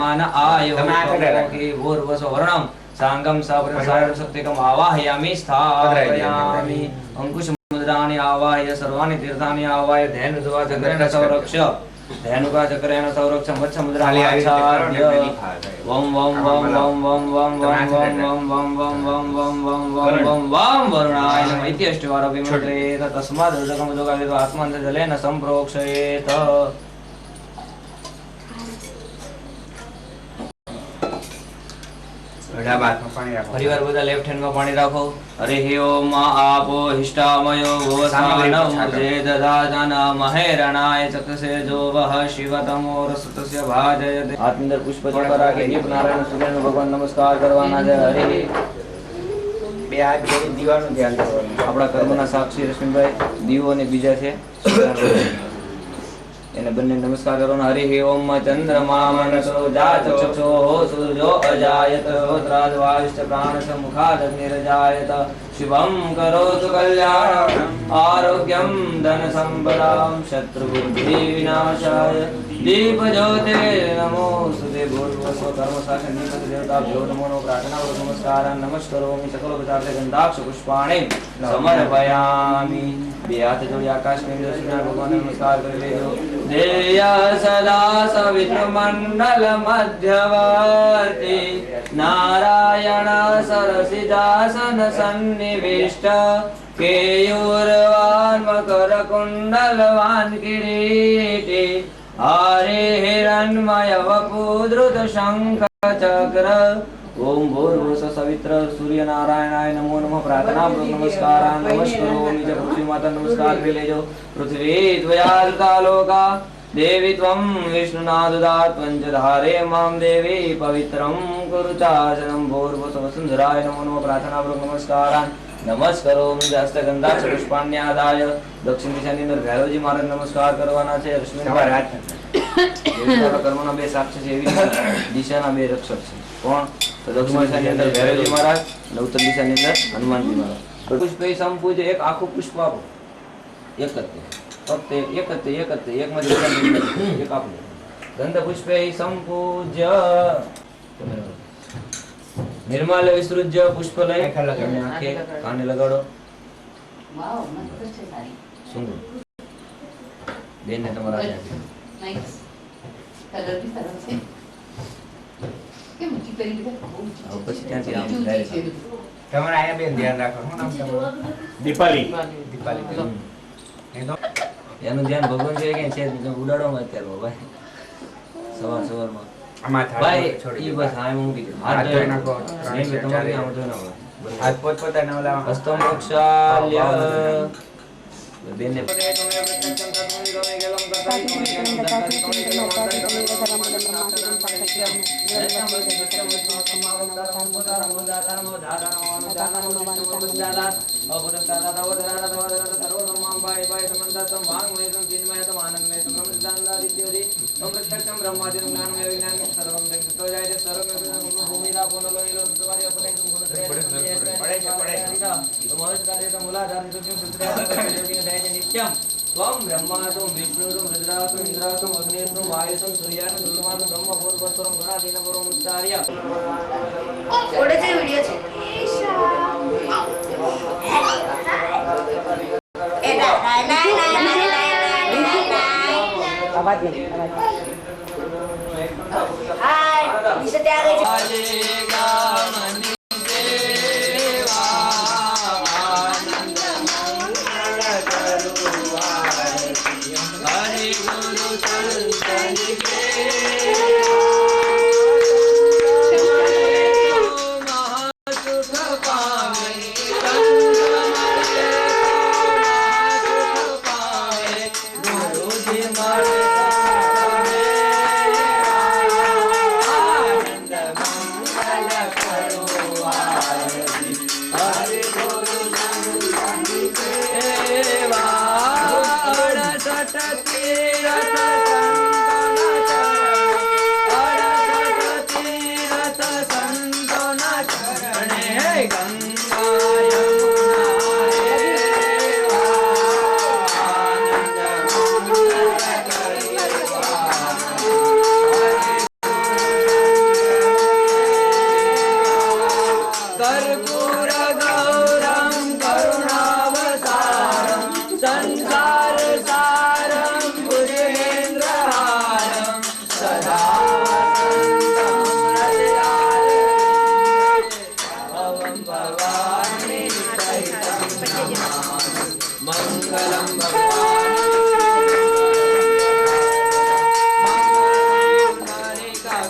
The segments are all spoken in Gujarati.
मान आयो के भूर्वसो वर्णम सांगम सावरण सत्यकम आवाहयामि स्थापयामि अंकुश मुद्राणि आवाह्य सर्वाणि तीर्थानि आवाह्य धेनु द्वा चक्रेण संरक्ष धेनुका चक्रेण संरक्ष मच्छ मुद्राणि आचार्य वम वम वम वम वम वम वम वम वम वम वम वम वम वम वम वम वरुणाय नमः इति अष्टवार विमन्त्रेत तस्माद् उदकम उदकादितो आत्मन् जलेन संप्रोक्षयेत। परिवार बधा लेफ्ट हैंड में पानी राखो। हरि ओम आपो हिष्टामयो भवसानमुजे दधाजन महेरणाय चक्षसे जो वह शिवतमो रसतस्य भाजयते। हाथ में पुष्प चढ़ा के दीप नारायण सूर्य भगवान नमस्कार करवाना है। हरि બે હાથ જોડી દીવાનું ધ્યાન કરવાનું। આપણા કર્મના સાક્ષી રશ્મિભાઈ દીવો ને બીજા છે એને બંને નમસ્કાર કરવાનો। હરિ ઓમ ચંદ્રમા મનસો જાચક્ષો સૂર્યો અજાયત હોત્રાદ્વાશ્ચ પ્રાણસ મુખાદગ્નિરજાયત શુભમ કરોતુ કલ્યાણમ આરોગ્યમ ધન સંપદામ શત્રુબુદ્ધિ વિનાશાય दीप ज्योति नमो सुदे भूर्भुवस्व कर्म साक्षी निमित्त देवताभ्यो नमो प्रार्थना नमस्कार नमस्करोमि सकलोपचार से गंधाक्ष पुष्पाणि समर्पयामि। बे हाथ जोड़ी आकाश में दर्शन भगवान नमस्कार कर लेजो। देय सदा सविष्णु मंडल मध्यवर्ती नारायण सरसिजासन सन्निविष्ट केयूरवान् मकर कुंडलवान् किरीटी हरे हिरण्मय वपुद्रुत शंख चक्र ओम भूर्भुवस्व सवित्र सूर्य नारायणाय नमो नमः प्रार्थना नमस्कार नमस्करोमि च पृथ्वी माता नमस्कार कर लेजो। पृथ्वी त्वया लोका देवी त्वं विष्णुनाददात् पंचधारे मां देवी पवित्रं कुरु चाचनं भूर्भुवस्व सुंदराय नमो नमः प्रार्थना नमस्कार नमस्करोमि हस्तगंधाक्ष पुष्पाण्यादाय। दक्षिण दिशाની અંદર ભૈરવજી મહારાજ નમસ્કાર કરવાના છે। રશ્મિભાઈ કર્મના બે સાક્ષી છે એવી દિશાના બે રક્ષક છે કોણ તો દક્ષિણ દિશાની અંદર ભૈરવજી મહારાજ અને ઉત્તર દિશાની અંદર હનુમાનજી મહારાજ। પુષ્પે સંપૂજ્ય એક આખું પુષ્પ આપો એક જ ફક્ત એક એક માં એક આપો। ગંધ પુષ્પે સંપૂજ્ય निर्मल विसृज्य पुष्प लय आंखें काने लगाड़ो। वाओ मस्त છે સારી સુંદર બેન ને તમારા નાઈસ કલર બી સરસ છે કે મુઠી કરી દે બહુ પછી ત્યાંથી આમ ડાયરેક્ટ તમારે આયા બેન ધ્યાન રાખો શું નામ તમારું દીપાલી દીપાલી એનું ધ્યાન ભગવાન છે કે છે ઉડાડો માં અત્યારે ભાઈ સવાર સવારમાં भाई ये बस हाय मुंगी हाथ धोई नाखो नहीं मैं तुम्हारे यहाँ धोना होगा हाथ पोत पोता ना वाला हस्तम रक्षाल्य बेने परे तुम्हें प्रत्यक्षं कर्मणि गमे गेलं कर्तरि तुम्हें दत्ताति तुम्हें प्रत्यक्षं ब्रह्मादिं ज्ञानं विज्ञानं सर्वं जगतो जायते सर्वं भूमिदा पुनर्लोहिलो द्वारे अपने पड़े तो महेश्वराय तो मूलाधार नित्यं सूत्रयाः योगिन दयते नित्यं त्वं ब्रह्मा त्वं विष्णु त्वं रुद्रा त्वं इंद्र त्वं अग्नि त्वं वायु त्वं सूर्य त्वं धूमा त्वं ब्रह्म भूर्भुवस्वं गणाधीन परम उच्चार्य थोड़े से वीडियो છે आवाज नहीं हाय नीचे तैयार है आलेगा मन देवा आनंद मंगल करुवाए हरि गुरु संतन के महासुख पावे आनंद मंगल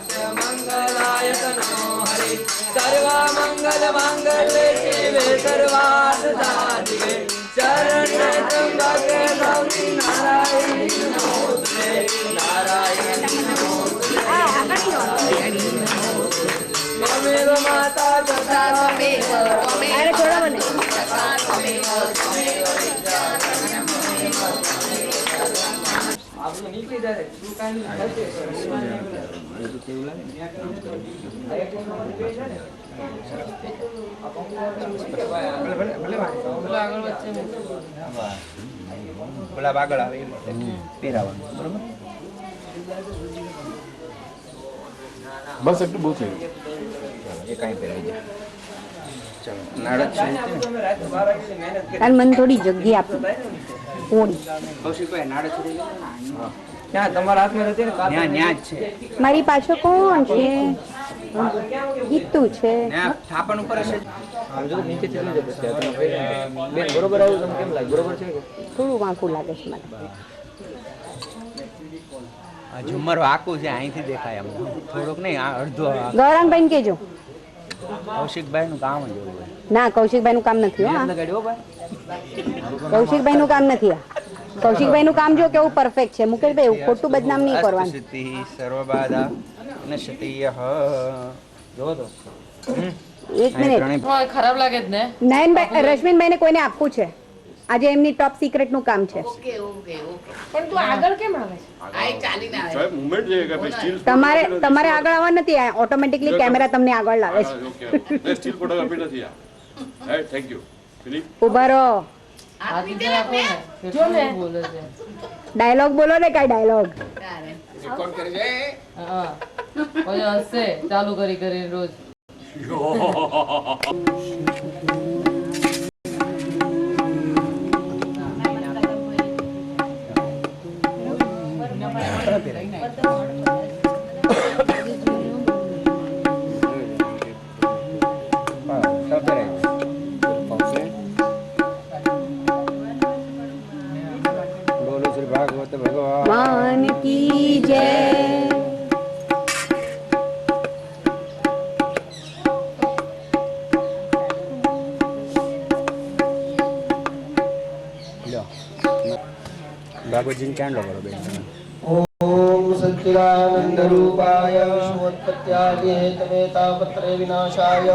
मंगलाय तनो हरि सर्वमंगलमांगल्ये शिवे सर्वार्थसाधिके शरण्ये त्र्यंबके गौरी नारायणी नमोस्तुते नारायणी नमोस्तुते त्वमेव माता तथा त्वमेव अरे थोड़ा बने आप लोग निकले जा रहे तू काहे नहीं करते ये तो केवल है ભલે આગળ આવે પહેરાવાનું બરોબર બસ એટલું બહુ થયું એ કાંઈ પહેરાઈ જાય ચાલો નાડક છે અને મને થોડી જગ્યા આપો થોડી કૌશિકભાઈ નાડક છે ત્યાં તમારા હાથમાં રહેતી ને ત્યાં ન્યા જ છે મારી પાછળ કોણ છે ગીતું છે થાપણ ઉપર હશે આમ જો નીચે ચાલી જાય પછી તમે બેન બરોબર આવ્યું તમને કેમ લાગે બરોબર છે કે થોડું વાંકું લાગે છે મને આ ઝુમર આકું છે અહીંથી દેખાય આમ થોડુંક નહીં આ અડધો ગૌરાંગભાઈ ને કેજો કૌશિકભાઈ નું કામ જ એવું હોય ના કૌશિકભાઈ નું કામ નથી હો આ. લગાડ્યો ભાઈ કૌશિકભાઈ નું કામ નથી આ કૌશિકભાઈ નું કામ જો કેવું પરફેક્ટ છે મુકેશભાઈ એવું ખોટું બદનામ નહીં કરવાનું સિદ્ધિ સર્વબાધા નશ્યતિયઃ જો તો એક મિનિટ ખરાબ લાગે જ ને નયનભાઈ રશ્મિનભાઈ ને કોઈને આપવું છે આજે એમની ટોપ સિક્રેટ નું કામ છે પણ તું આગળ કેમ આવે સાહેબ મુવમેન્ટ છે કે ભાઈ સ્ટીલ તમારે આગળ આવવા નથી ઓટોમેટિકલી કેમેરા તમને આગળ લાવે છે ઓકે સ્ટીલ ફોટોગ્રાફી નથી આ હે થેન્ક યુ ફિનિશ ઉભા રહો જો ને બોલે છે ડાયલોગ બોલો ને કઈ ડાયલોગ કોણ કરે છે હા ઓય હશે ચાલુ કરી કરી રોજ બોલો શ્રી ભાગવત ભગવાન ભગવાન કી જય ભાગવતજી ચાંદલો કરો બેન ओम सच्चिदानंद रूपाय विश्वोत्पत्त्यादि हेतवे तापत्रे विनाशाय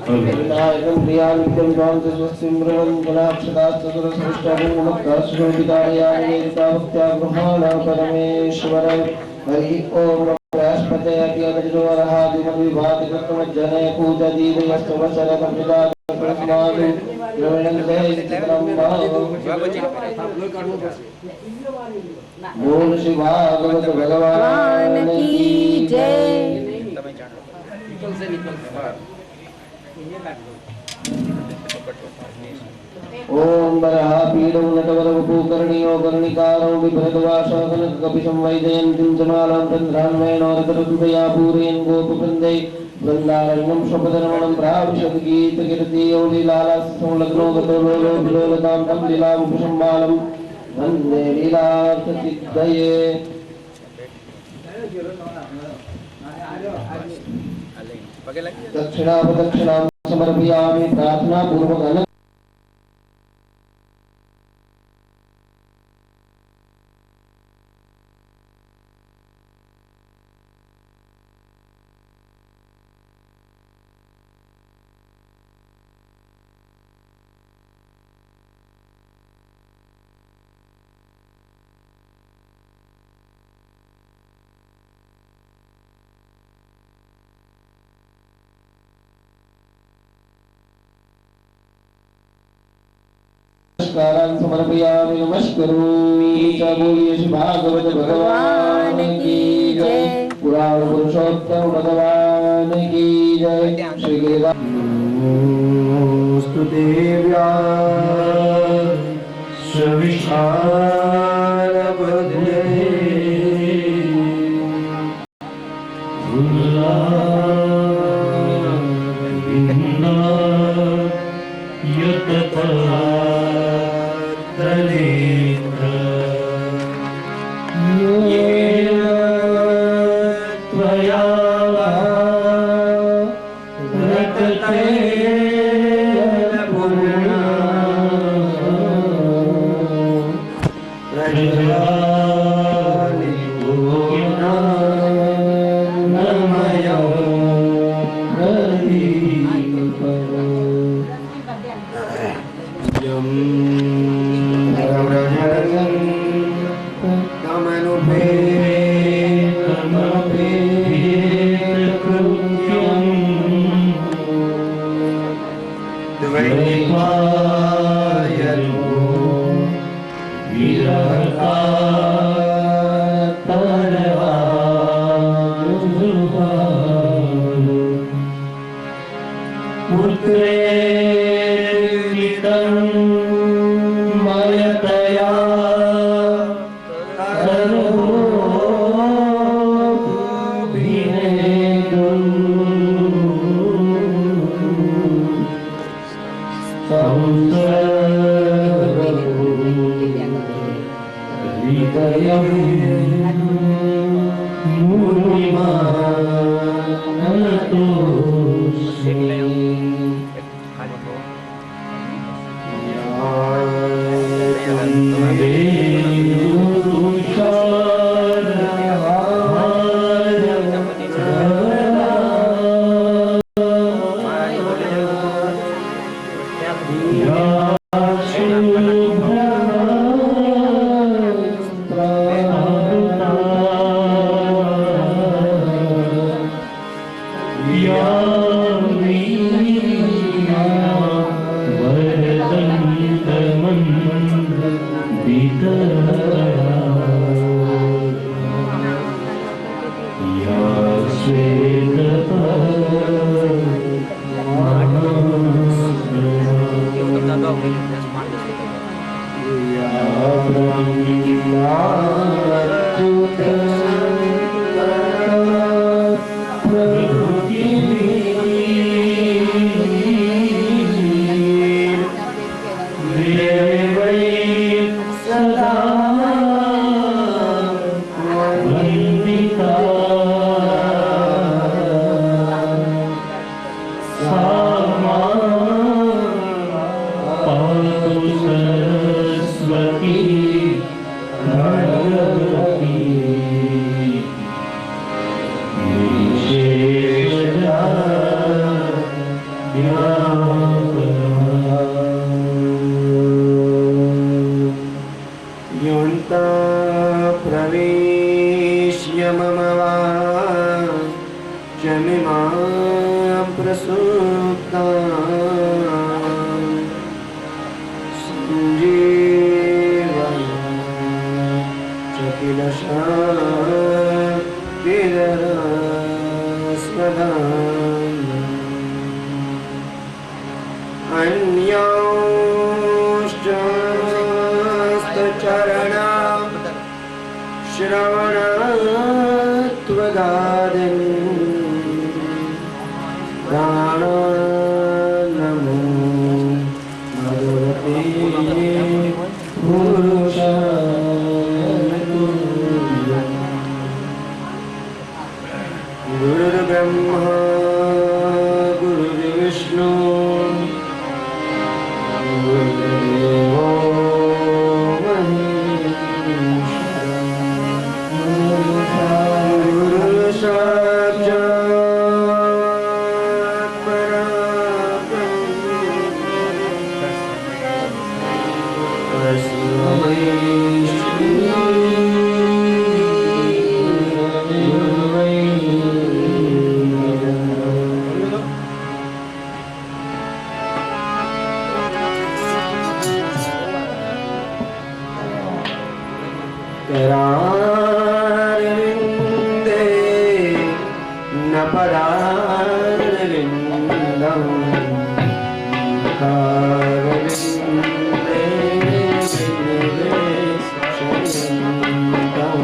विनायकं प्रियामित्रं स्वांत स्वस्तिम्रवं गुणाक्षदास्तुरसृष्टभूमकाश्रोपितायानितावत्या ब्रह्मणा परमेश्वर हरि ओम बृहस्पते अत्यदजोरहादिमद्विभाति तत्त्वमज्जने पूजदीदयस्तवसरकमिदा प्रस्मादु द्रविणन्दे बोल श्री भागवत भगवान की जय ओम बरहा पीडो नटवर वपुकर्णियो कर्णिकारो विभ्रतवासा कनक कपिशं वैजयन्तीं जमालां चन्द्रान्वयनोरतरुदया पूरयन् गोपवृन्दै वृन्दारण्यं स्वपदरमणं प्राविशद्गीतकीर्तियो लीलालासंलग्नो गतो लोलो विलोलतां तं लीलामुपसंबालं वन्दे लीलार्थसिद्धये दक्षिणापदक्षिणां समर्पयामि प्रार्थनापूर्वकं नमस्कारान् समर्पयामि नमस्करोमि च बोलिए श्री भागवत भगवान की जय पुराण पुरुषोत्तम भगवान की जय श्री गिरिराज देव्या सविशालबुद्धे प्रवेश्य मम वाचमिमां प्रसूप्तां सञ्जीवं च किल शान्तिरस्मदाम् अन्यांश्चरणा श्रवणात्वगादिन् प्राणान्नमो भगवते पुरुषाय तुभ्यम्। गुरुर्ब्रह्मा गुरुर्विष्णु गुरुर्देवो करारविन्दे न पदारविन्दं कारविन्दे विनिवेशयन्तं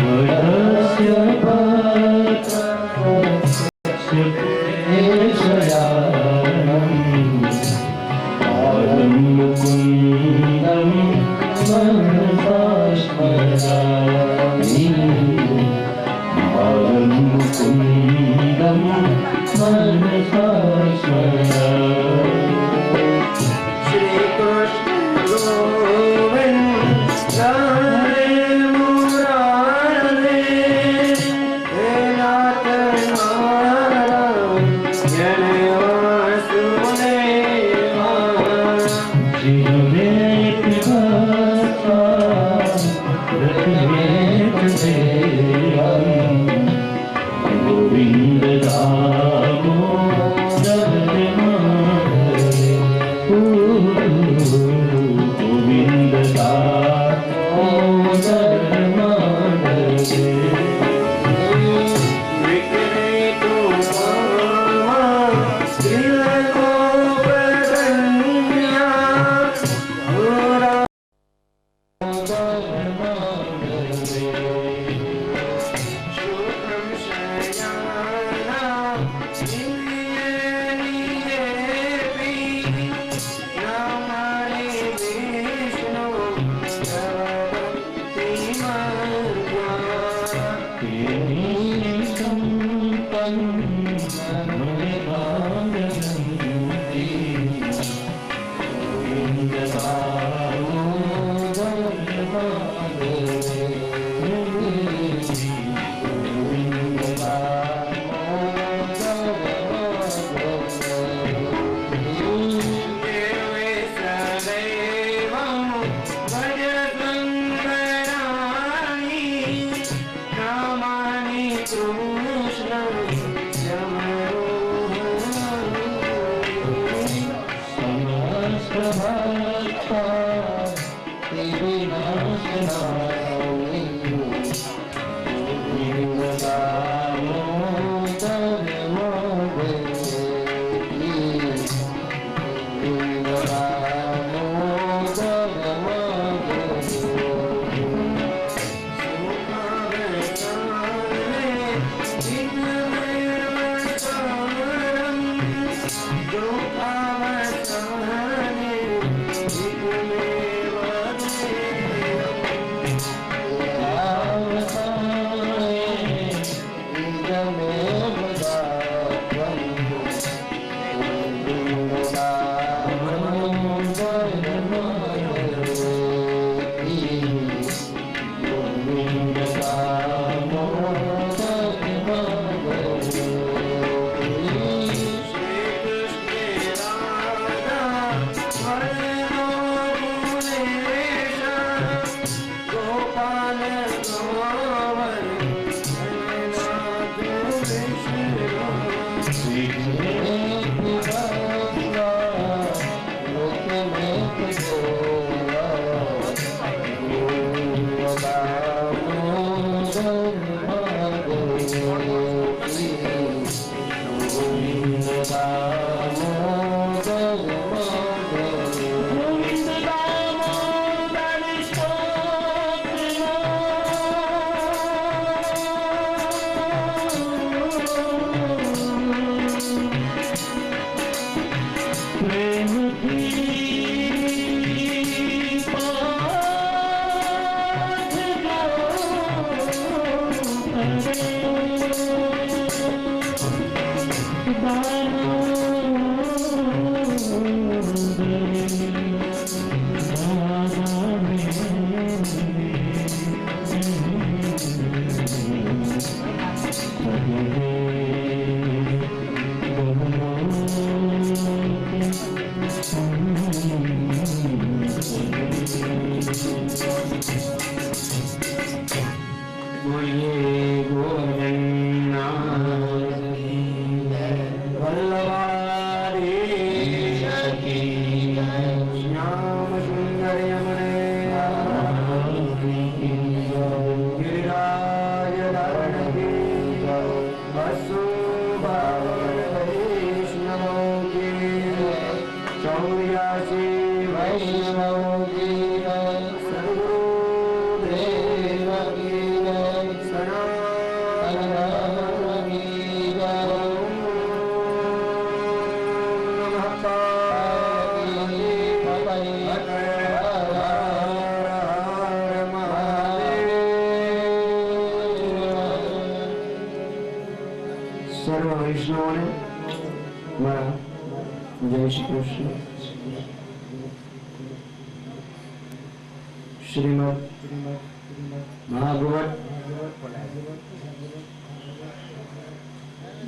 वरस्य पात्रस्य शयानं पादं मुकुन्दं मनसा स्मरामि पादं मुकुन्दं मनसा स्मरामि। श्रीकृष्ण गोविन्द हरे मुरारे हे नाथ नारायण वासुदेवा जीवेत भक्ता रतिवेत देवं गोविन्द दामोदर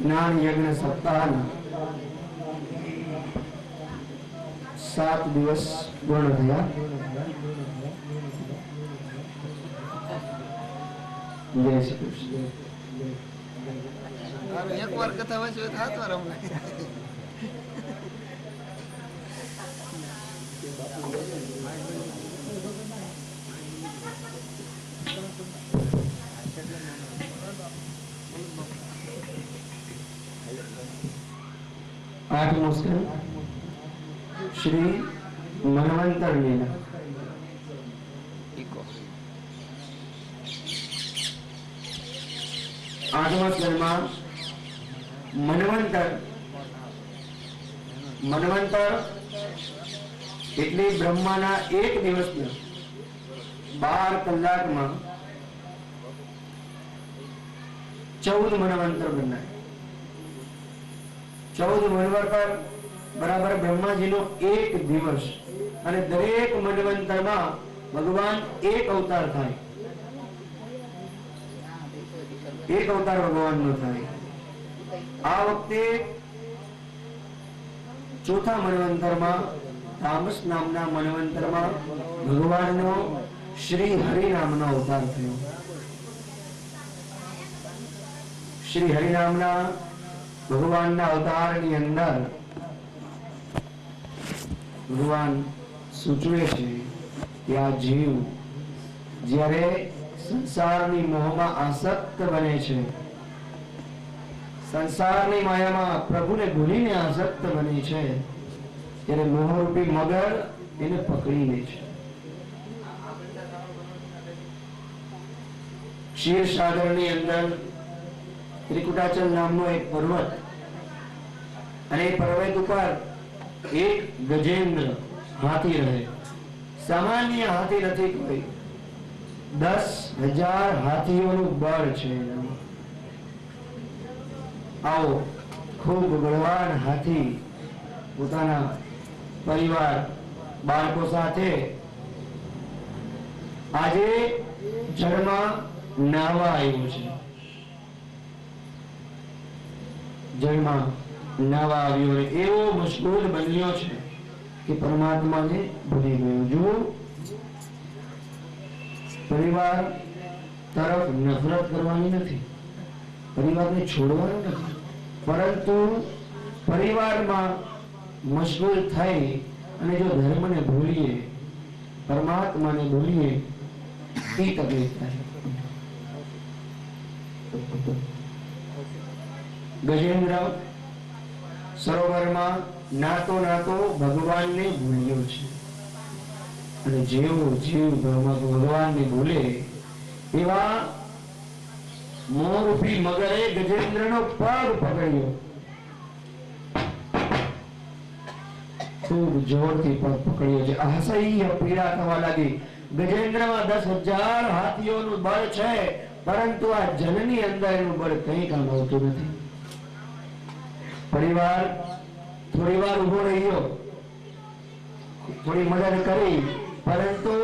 જ્ઞાન યજ્ઞ સપ્તાહના 7 દિવસ પૂર્ણ થયા. જય શ્રી કૃષ્ણ. એકવાર કથા વાંચો થાતો રમને. આઠમો સ્કંદ શ્રી મન્વંતર લીલા. આઠમા સ્કંદમાં મન્વંતર એટલે બ્રહ્માના એક દિવસના 12 કલાકમાં 14 મનવંતર બનાય. 14 મનવંતર બરાબર બ્રહ્માજીનો એક દિવસ, અને દરેક મનવંતરમાં ભગવાન એક અવતાર થાય. એક અવતાર ભગવાનનો થાય. આ વખતે ચોથા મનવંતરમાં, તામસ નામના મનવંતરમાં ભગવાનનો શ્રી હરિ નામનો અવતાર થયો. શ્રી હરિ નામના ભગવાનના અવતારની અંદર ભગવાન સૂચવે છે કે આ જીવ જ્યારે સંસારની મોહમાં આસક્ત બને છે, સંસારની માયામાં પ્રભુને ભૂલીને આસક્ત બને છે, ત્યારે મોહરૂપી મગર એને પકડી લે છે. ક્ષીરસાગરની અંદર ત્રિકુટાચલ નામનો એક પર્વત, અને એ પર્વત ઉપર એક ગજેન્દ્ર હાથી રહે. સામાન્ય હાથી નથી, કોઈ 10,000 હાથીઓનું બળ છે. આવો ખૂબ બળવાન હાથી પોતાના પરિવાર બાળકો સાથે આજે જળમાં નાહવા આવ્યો છે. જળમાં નાહવા આવ્યો અને એવો મશગુલ બન્યો છે કે પરમાત્માને ભૂલી ગયો. જુઓ, પરિવાર તરફ નફરત કરવાની નથી, પરિવારને છોડવાનું નથી, પરંતુ પરિવારમાં મશગુલ થઈ અને જો ધર્મને ભૂલીએ, પરમાત્માને ભૂલીએ, એ તકલીફ થાય. ગજેન્દ્ર સરોવરમાં નાતો નાતો ભગવાનને ભૂલ્યો છે, અને જેવો જીવ ભગવાનને ભૂલે એવા મોરરૂપી મગરે ગજેન્દ્રનો પગ પકડ્યો. ખૂબ જોરથી પગ પકડ્યો છે. અસહ્ય પીડા થવા લાગી. ગજેન્દ્રમાં 10,000 હાથીઓનું બળ છે, પરંતુ આ જનની અંદર એનું બળ કંઈ કામ આવતું નથી. પરિવાર થોડી વાર ઉભો રહ્યો, થોડી મદદ કરી, પરંતુ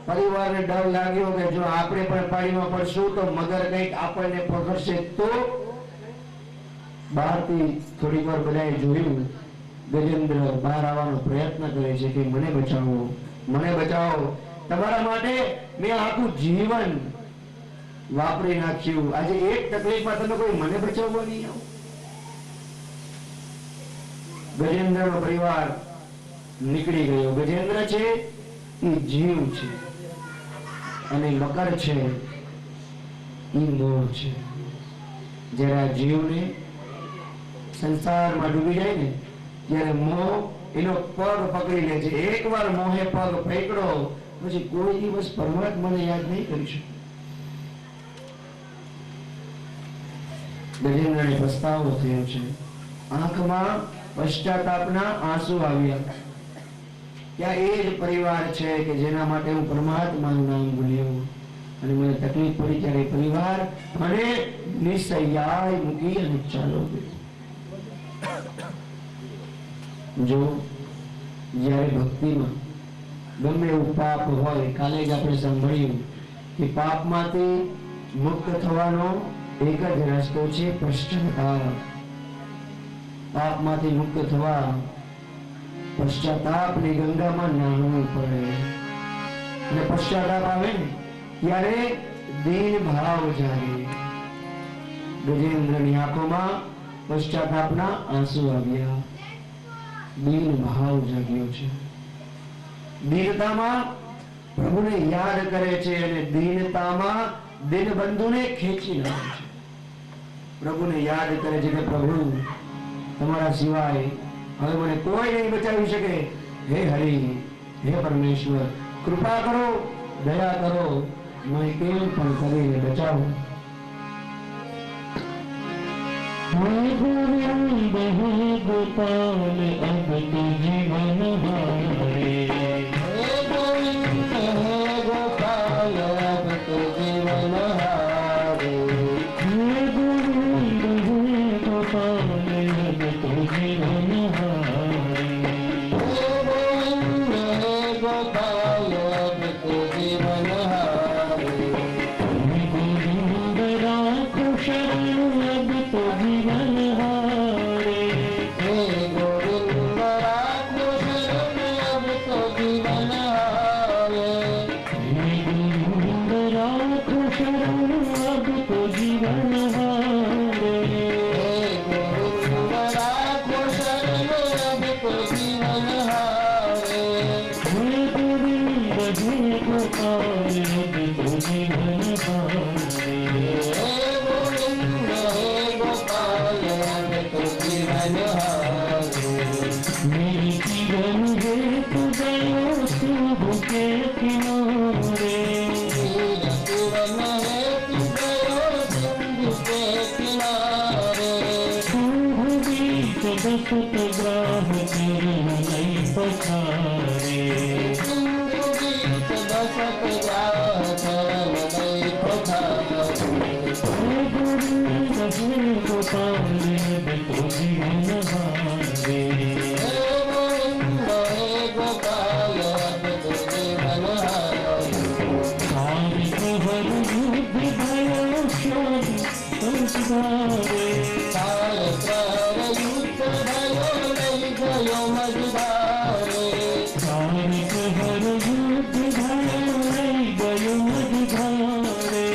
પરિવારને ડર લાગ્યો કે જો આપણે પણ પાણીમાં પડશું તો મગર કંઈક આપણને પકડશે. તો બહારથી થોડી વાર બધાએ જોયું, ગજેન્દ્ર બહાર આવવાનો પ્રયત્ન કરે છે કે મને બચાવો, મને બચાવો, તમારા માટે મેં આખું જીવન વાપરી નાખ્યું, આજે એક તકલીફમાં તમે કોઈ મને બચાવવા નહીં આવો. ગજેન્દ્રનો પરિવાર નીકળી ગયો. ગજેન્દ્ર છે એ જીવ છે, અને મકર છે એ મોહ છે. જ્યારે આ જીવને સંસારમાં ડૂબી જાય ને ત્યારે મોહ એનો પગ પકડી લે છે. એકવાર મોહે પગ પકડો પછી કોઈ દિવસ પરમાત્માને યાદ નહીં કરી શકે. ગજેન્દ્રને પસ્તાવો થયો છે. આંખમાં પશ્ચાતાપના આંસુ આવ્યા. ત્યાં એ જ પરિવાર છે કે જેના માટે હું પરમાત્માનું નામ ભૂલ્યો અને મને તકલીફ પડી, ત્યારે પરિવાર મને નિસહાય મૂકી અને ચાલો ગયો. જો જ્યારે ભક્તિમાં ગમે એવું પાપ હોય, કાલે જ આપણે સાંભળ્યું કે પાપમાંથી મુક્ત થવાનો એક જ રસ્તો છે પશ્ચાતાપ. પાપમાંથી મુક્ત થવા પશ્ચાતાપની ગંગામાં નાહવું પડે, અને પશ્ચાતાપ આવે ને ત્યારે દીન ભાવ જાગે. ગજેન્દ્રની આંખોમાં પશ્ચાતાપના આંસુ આવ્યા, દીન ભાવ જાગ્યો છે. દીનતામાં પ્રભુને યાદ કરે છે, અને દીનતામાં દીનબંધુને ખેંચી નાખે છે. પ્રભુને યાદ કરે છે કે પ્રભુ તમારા સિવાય હવે મને કોઈ નહીં બચાવી શકે. હે હરિ, હે પરમેશ્વર, કૃપા કરો, દયા કરો, મને કેમ પણ કરીને બચાવો. હે ગોવિંદ હે ગોપાલ અબ તો જીવન હારે. હે ગોવિંદ હે ગોપાલ અબ તો જીવન હારે. હે ગોવિંદ सतग्राह तेरे नहीं पछारे गोपाल तो जीवन हारे हर युद्ध भयो शादी संस्कारे हर युद्ध भयो नहीं गयो मझधारे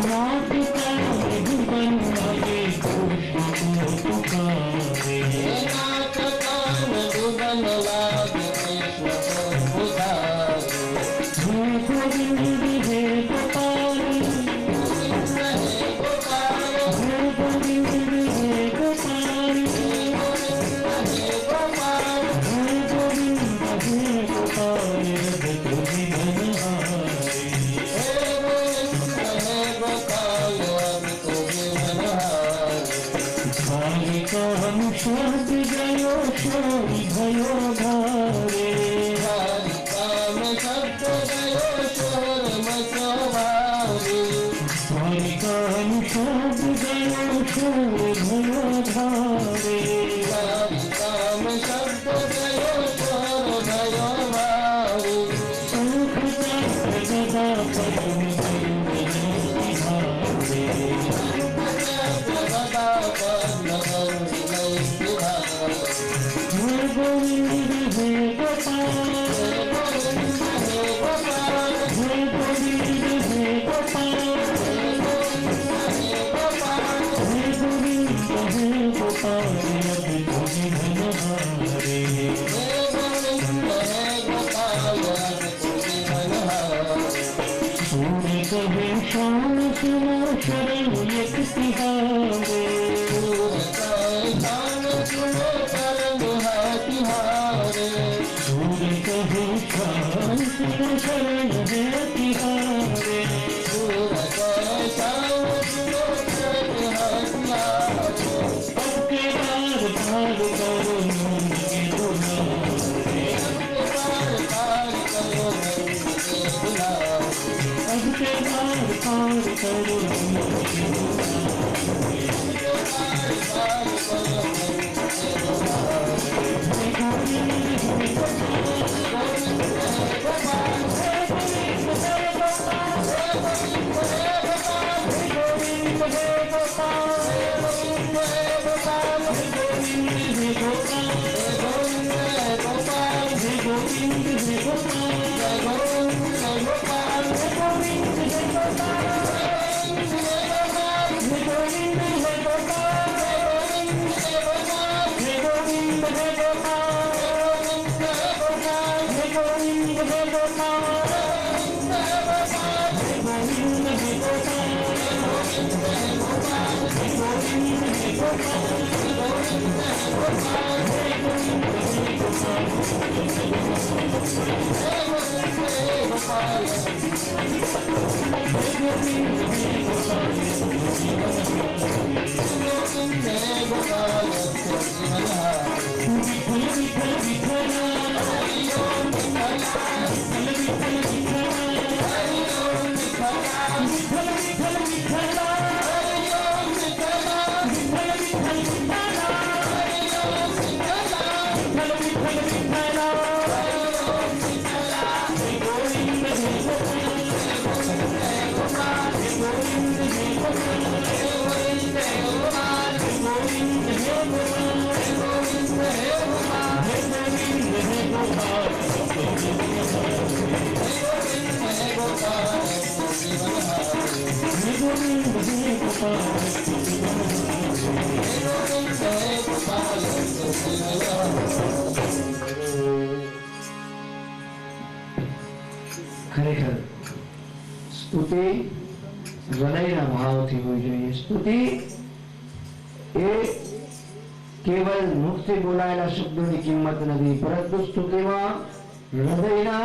नाथ का मधुबन लगे कृष्ण को पुकारे गोविंद हे गोपाल गोविंद हे गोपाल गोविंद हे गोपाल तो जीवन हारे भाग्य का हम शब्द गयो शोरी भयो धारे भाग्य का हम शब्द गयो शोरी भयो धारे सुख गदा पद्म गोविंद हे गोपाल गोविंद हे गोपाल गोविंद हे गोपाल तो जीवन हारे सूर्य कहे शाम सुनो शरण एक तिहारे सूर्य कहे शाम सुनो शरण है तिहारे अब के बार बार करो नून के दुलारे अब के बार बार करो नून के ખરેખર સ્તુતિ હૃદયના ભાવથી હોવી જોઈએ. સ્તુતિ એ કેવલ મુખથી બોલાયેલા શબ્દોની કિંમત નથી, પરંતુ સ્તુતિમાં હૃદયના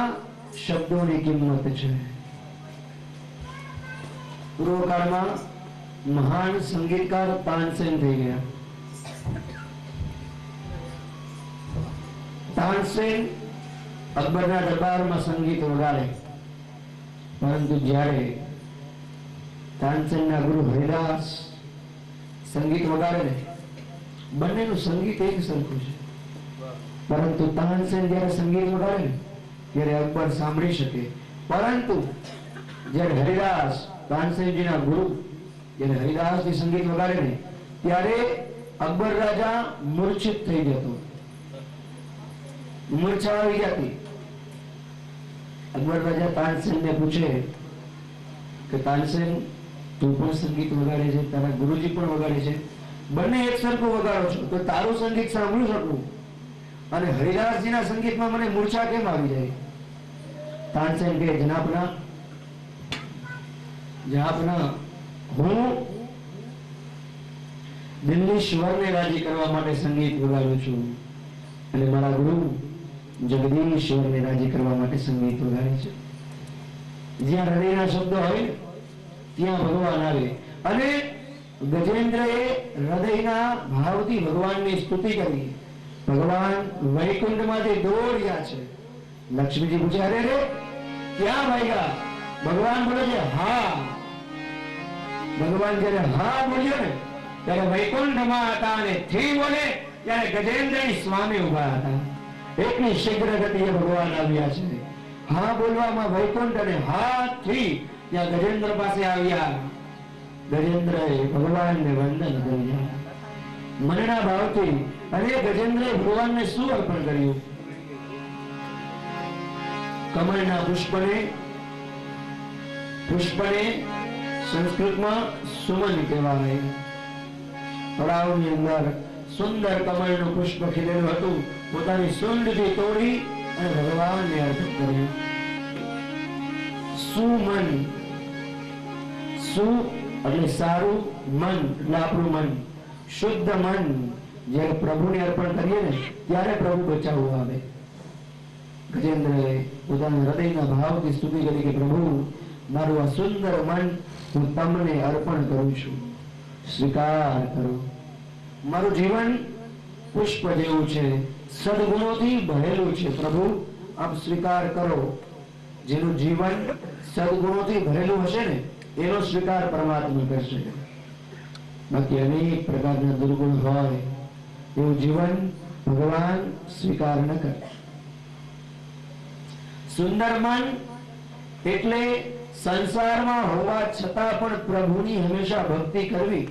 શબ્દોની કિંમત છે. પૂર્વકાળમાં મહાન સંગીતકાર તાનસેન થઈ ગયા. તાનસેન અકબરના દરબારમાં સંગીત વગાડે, પરંતુ જ્યારે તાનસેનના ગુરુ હરિદાસ સંગીત વગાડે ને, બંનેનું સંગીત એક સરખું છે, પરંતુ તાનસેન જ્યારે સંગીત વગાડે ને ત્યારે અકબર સાંભળી શકે, પરંતુ જ્યારે હરિદાસ તાનસેનજીના ગુરુ જ્યારે હરિદાસજી સંગીત વગાડે ને ત્યારે અકબર રાજા મૂર્છિત થઈ જતો, મૂર્છા આવી જતી. અકબર રાજા તાનસેનને પૂછે કે તાનસેન, તું પણ સંગીત વગાડે છે, તારા ગુરુજી પણ વગાડે છે, બંને એક સરખું વગાડો છો, તો તારું સંગીત સાંભળું શકું અને હરિદાસજીના સંગીતમાં મને મૂર્છા કેમ આવી જાય? તાનસેન કહે, જનાબના હું દિલ્હીશ્વરને રાજી કરવા માટે સંગીત વગાડું છું અને મારા ગુરુ જગદીશ્વરને રાજી કરવા માટે સંગીત વગાડે છે. જ્યાં હૃદયના શબ્દો હોય ત્યાં ભગવાન આવે. અને ગજેન્દ્રએ હૃદયના ભાવથી ભગવાનની સ્તુતિ કરી. ભગવાન વૈકુંઠમાંથી દોડ્યા છે. લક્ષ્મીજી પૂછે, અરે રે ક્યાં ભાગ્યા? ભગવાન બોલે છે હા. ભગવાન જયારે હા બોલ્યો ને ત્યારે વૈકુંઠમાં હતા અને થી બોલે ત્યારે ગજેન્દ્રની સ્વામી ઉભા હતા. એટલી શીઘ્ર ગતિએ ભગવાન આવ્યા છે. હા બોલવામાં વૈકુંઠ અને હા થી ત્યાં ગજેન્દ્ર પાસે આવ્યા. ગજેન્દ્રએ ભગવાનને વંદન કર્યા મનના ભાવથી. અને ગજેન્દ્રએ ભગવાનને શું અર્પણ કર્યું? કમળના પુષ્પને સંસ્કૃતમાં સુમન કહેવાય. તળાવની અંદર સુંદર કમળનું પુષ્પ ખીલેલું હતું. પોતાની સૂંઢથી તોડી અને ભગવાનને અર્પણ કર્યું. સુમન, સુ એટલે સારું, મન એટલે આપણું મન, શુદ્ધ મન. જ્યારે પ્રભુને અર્પણ કરીએ ને ત્યારે પ્રભુ બચાવવા આવે. ગજેન્દ્રએ પોતાના હૃદયના ભાવથી સ્તુતિ કરી કે પ્રભુ, મારું આ સુંદર મન હું તમને અર્પણ કરું છું, સ્વીકાર કરો. મારું જીવન પુષ્પ જેવું છે, સદગુણોથી ભરેલું છે. પ્રભુ આપ સ્વીકાર કરો. જેનું જીવન સદગુણોથી ભરેલું હશે ને એનો સ્વીકાર પરમાત્મા કરશે. બાકી અનેક પ્રકારના દુર્ગુણ હોય એવું જીવન ભગવાન સ્વીકાર ન કરે. સુંદર મન એટલે સંસારમાં હોવા છતાં પણ પ્રભુની હંમેશા ભક્તિ કરવી,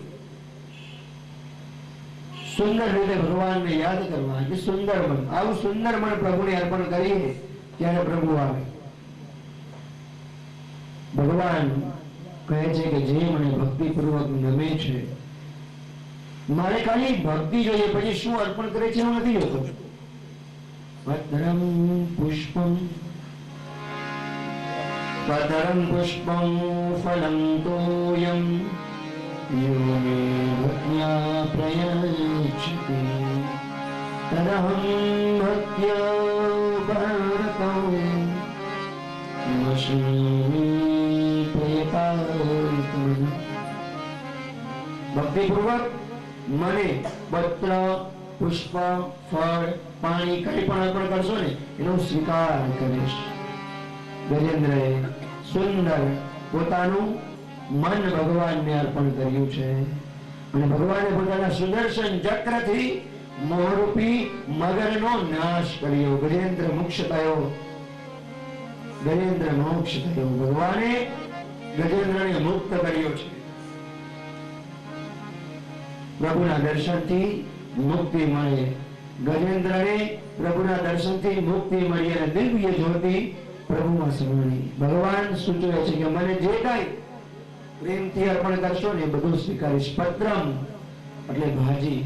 સુંદર રીતે ભગવાનને યાદ કરવા. એટલે સુંદર મન. આવું સુંદર મન પ્રભુને અર્પણ કરીએ ત્યારે પ્રભુ આવે. ભગવાન કહે છે કે જે મને ભક્તિપૂર્વક નમે છે, મારે ખાલી ભક્તિ જોઈએ, પછી શું અર્પણ કરે છે હું નથી જોતો. પત્રમ પુષ્પમ ફલમ તોયમ યો મે ભક્ત્યા પ્રયચ્છતિ તદહં ભક્ત્યા ભારતં વશ્મી પ્રયતાત્મન. ભક્તિપૂર્વક મને પત્ર, પુષ્પ, ફળ, પાણી કઈ પણ અર્પણ કરશો ને એનો સ્વીકાર કરીશ. ગજેન્દ્રએ સુંદર પોતાનું મન ભગવાનને અર્પણ કર્યું છે અને ભગવાને પોતાના સુદર્શન ચક્રથી મોહરૂપી મગરનો નાશ કર્યો. ગજેન્દ્ર મોક્ષ થયો. ગજેન્દ્ર મોક્ષ થયો. ભગવાને ગજેન્દ્રને મુક્ત કર્યો છે. પ્રભુના દર્શનથી મુક્તિ મળે. ગજેન્દ્રને પ્રભુના દર્શનથી મુક્તિ મળી અને દિવ્ય જ્યોતિ પ્રભુમાં સમાણી. ભગવાન સૂચવે છે કે મને જે કઈ પ્રેમથી અર્પણ કરશો ને બધું સ્વીકારીશ. પત્રમ એટલે ભાજી.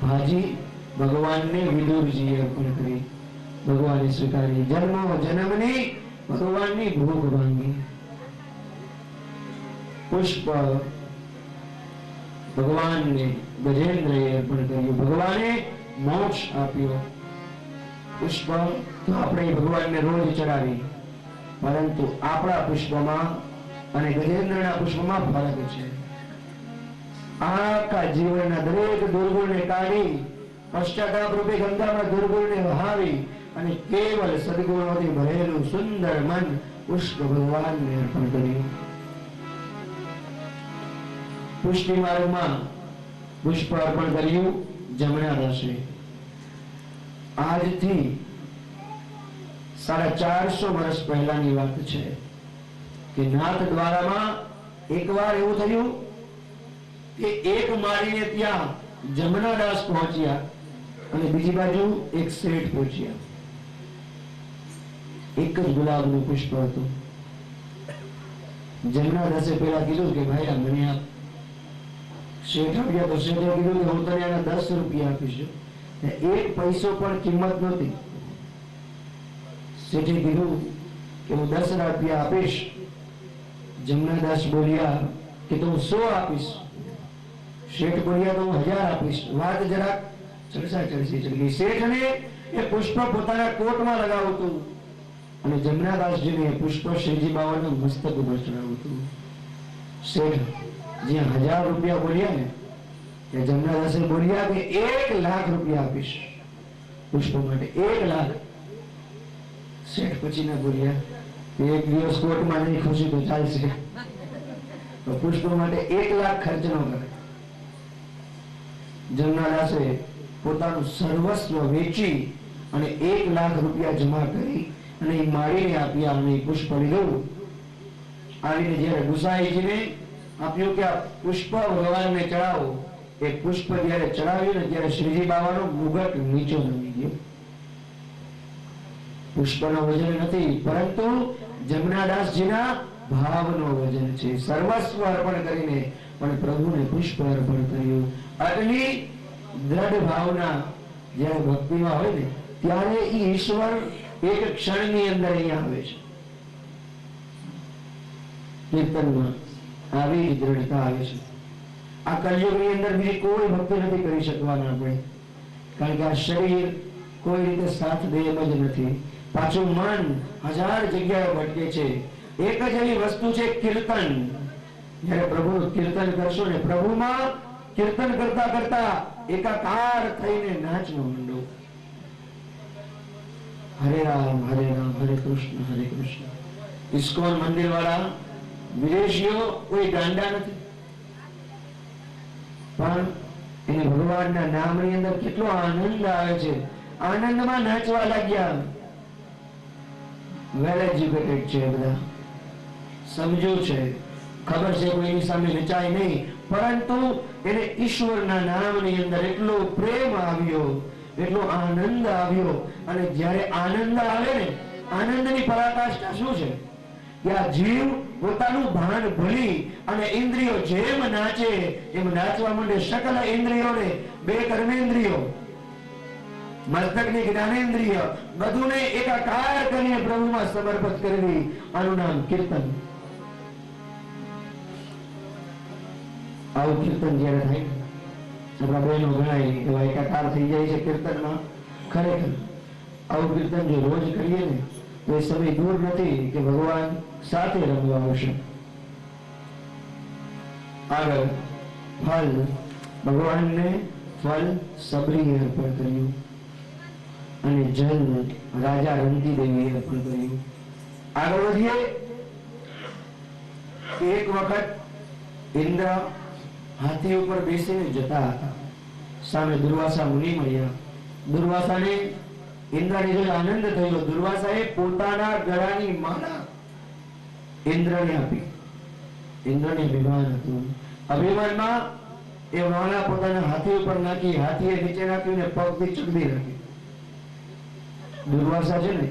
ભાજી ભગવાનને વિદુરજીએ અર્પણ કરી, ભગવાને સ્વીકારી. જન્મની ભગવાનની ભૂખ ભાંગી. પુષ્પ ભગવાનને ગજેન્દ્રએ અર્પણ કર્યું. ભગવાને મોક્ષ આપ્યો. પુષ્પ તો આપણે ભગવાનને રોજ ચડાવી, પરંતુ આપણા પુષ્પમાં અને ગજેન્દ્રના પુષ્પમાં ફરક છે. આખા જીવનના દરેક દુર્ગુણને કાઢી પશ્ચાતાપ રૂપે ગંગામાં દુર્ગુણને વહાવી અને કેવલ સદગુણોથી ભરેલું સુંદર મન પુષ્પ ભગવાનને અર્પણ કર્યું. પુષ્ટિ માર્ગમાં પુષ્પ અર્પણ કર્યું જમણા રસે. આજથી 450 વર્ષ પહેલાની વાત છે કે નાથ દ્વારામાં એકવાર એવું થયું કે એક માળીને ત્યાં જમનાદાસ પહોંચ્યા અને બીજી બાજુ એક શેઠ પહોંચ્યા. એક જ ગુલાબનું પુષ્પ હતું. જમનાદાસે પેલા કીધું કે ભાઈ આ મને આપ. શેઠ આવ્યા તો શેઠે કીધું કે હું તને આના 10 રૂપિયા આપીશ. એક પૈસો પણ કિંમત નહોતી. શેઠે કીધું કે હું 10 રૂપિયા આપીશ. જમનાદાસ બોલ્યા કે તો હું 100 આપીશ. શેઠ બોલ્યા તો હું 1000 આપીશ. વાત જરાક ચડસી ચડી ગઈ. શેઠને એ પુષ્પ પોતાના કોટમાં લગાવતું અને જમનાદાસજીને પુષ્પ શ્રીજી બાવાના મસ્તક ઉપર ચડાવતું. શેઠ જ્યાં 1000 રૂપિયા બોલ્યા ને ત્યાં જમનાદાસે બોલ્યા કે 1 લાખ રૂપિયા આપીશ પુષ્પ માટે. 1 લાખ. શેઠ પછી ના બોલ્યા એક દિવસ કોર્ટમાં નહીં ખુશી તો ચાલશે, તો પુષ્પ માટે 1 લાખ ખર્ચ ન કરે. જમનાદાસે પોતાનું સર્વસ્વ વેચી અને 1 લાખ રૂપિયા જમા કરી અને એ માળીને આપ્યા અને પુષ્પ લીધું. આવીને જયારે ગુસાઈજીને આપ્યું કે આ પુષ્પ ભગવાનને ચડાવો. એ પુષ્પ જયારે ચડાવ્યું ને ત્યારે શ્રીજી બાવાનો મુગટ નીચો નમી ગયો. પુષ્પનો વજન નથી પરંતુ જમનાદાસજીના ભાવનો વજન છે. સર્વસ્વ અર્પણ કરીને પણ પ્રભુને પુષ્પ અર્પણ કર્યું. આટલી દ્રઢ ભાવના જ્યારે ભક્તિમાં હોય ને ત્યારે એ ઈશ્વર એક ક્ષણની અંદર અહીંયા આવે છે. કીર્તનમાં આવી જ દ્રઢતા આવે છે. આ કલયુગની અંદર બીજી કોઈ ભક્તિ નથી કરી શકવાના આપણે, કારણ કે આ શરીર કોઈ રીતે સાથ દે એમ જ નથી. પાછું મન 1000 જગ્યાએ ભટકે છે. એક જ એવી વસ્તુ છે કીર્તન. જયારે પ્રભુનું કીર્તન કરશો ને પ્રભુમાં કીર્તન કરતા કરતા એકાકાર થઈને નાચવા માંડો. હરે રામ હરે કૃષ્ણ હરે કૃષ્ણ. ઇસ્કોન મંદિર વાળા વિદેશીઓ કોઈ ગાંડા નથી, પણ એને ભગવાનના નામની અંદર કેટલો આનંદ આવે છે. આનંદમાં નાચવા લાગ્યા. વેલ એજ્યુકેટેડ છે બધા, સમજુ છે, ખબર છે કોઈની સામે નચાય નહીં, પરંતુ એને ઈશ્વરના નામની અંદર એટલો પ્રેમ આવ્યો, એટલો આનંદ આવ્યો. અને જ્યારે આનંદ આવે ને, આનંદની પરાકાષ્ઠા શું છે કે આ જીવ પોતાનું ભાન ભૂલી અને ઇન્દ્રિયો જેમ નાચે એમ નાચવા માંડે. સકલ ઇન્દ્રિયોને, 2 કર્મેન્દ્રિયો, મસ્તકની જ્ઞાનેન્દ્રિય, બધુંને એકાકાર કરીને પ્રભુમાં સમર્પિત કરવી. આનું નામ કીર્તન. આવું કીર્તન જયારે થાય આપણા બહેનો ઘણા એવા એકાકાર થઈ જાય છે કીર્તનમાં. ખરેખર આવું કીર્તન જો રોજ કરીએ ને તો એ સમય દૂર નથી કે ભગવાન સાથે રમવા આવશે. આગળ ફલ, ભગવાનને ફલ સબરીએ અર્પણ કર્યું અને જલ રાજા રંતી દેવીએ અર્પણ કર્યું. આગળ વધીએ. એક વખત ઇન્દ્ર હાથી ઉપર બેસીને જતા હતા. સામે દુર્વાસા મુનિ મળ્યા. દુર્વાસાને ઇન્દ્રને જો આનંદ થયો. દુર્વાસાએ પોતાના ગળાની માળા ઇન્દ્રને આપી. ઇન્દ્રને અભિમાન હતું. અભિમાનમાં એ માળા પોતાના હાથી ઉપર નાખી, હાથીએ નીચે નાખીને પગથી ચકડી નાખી. દુર્વાસા છે ને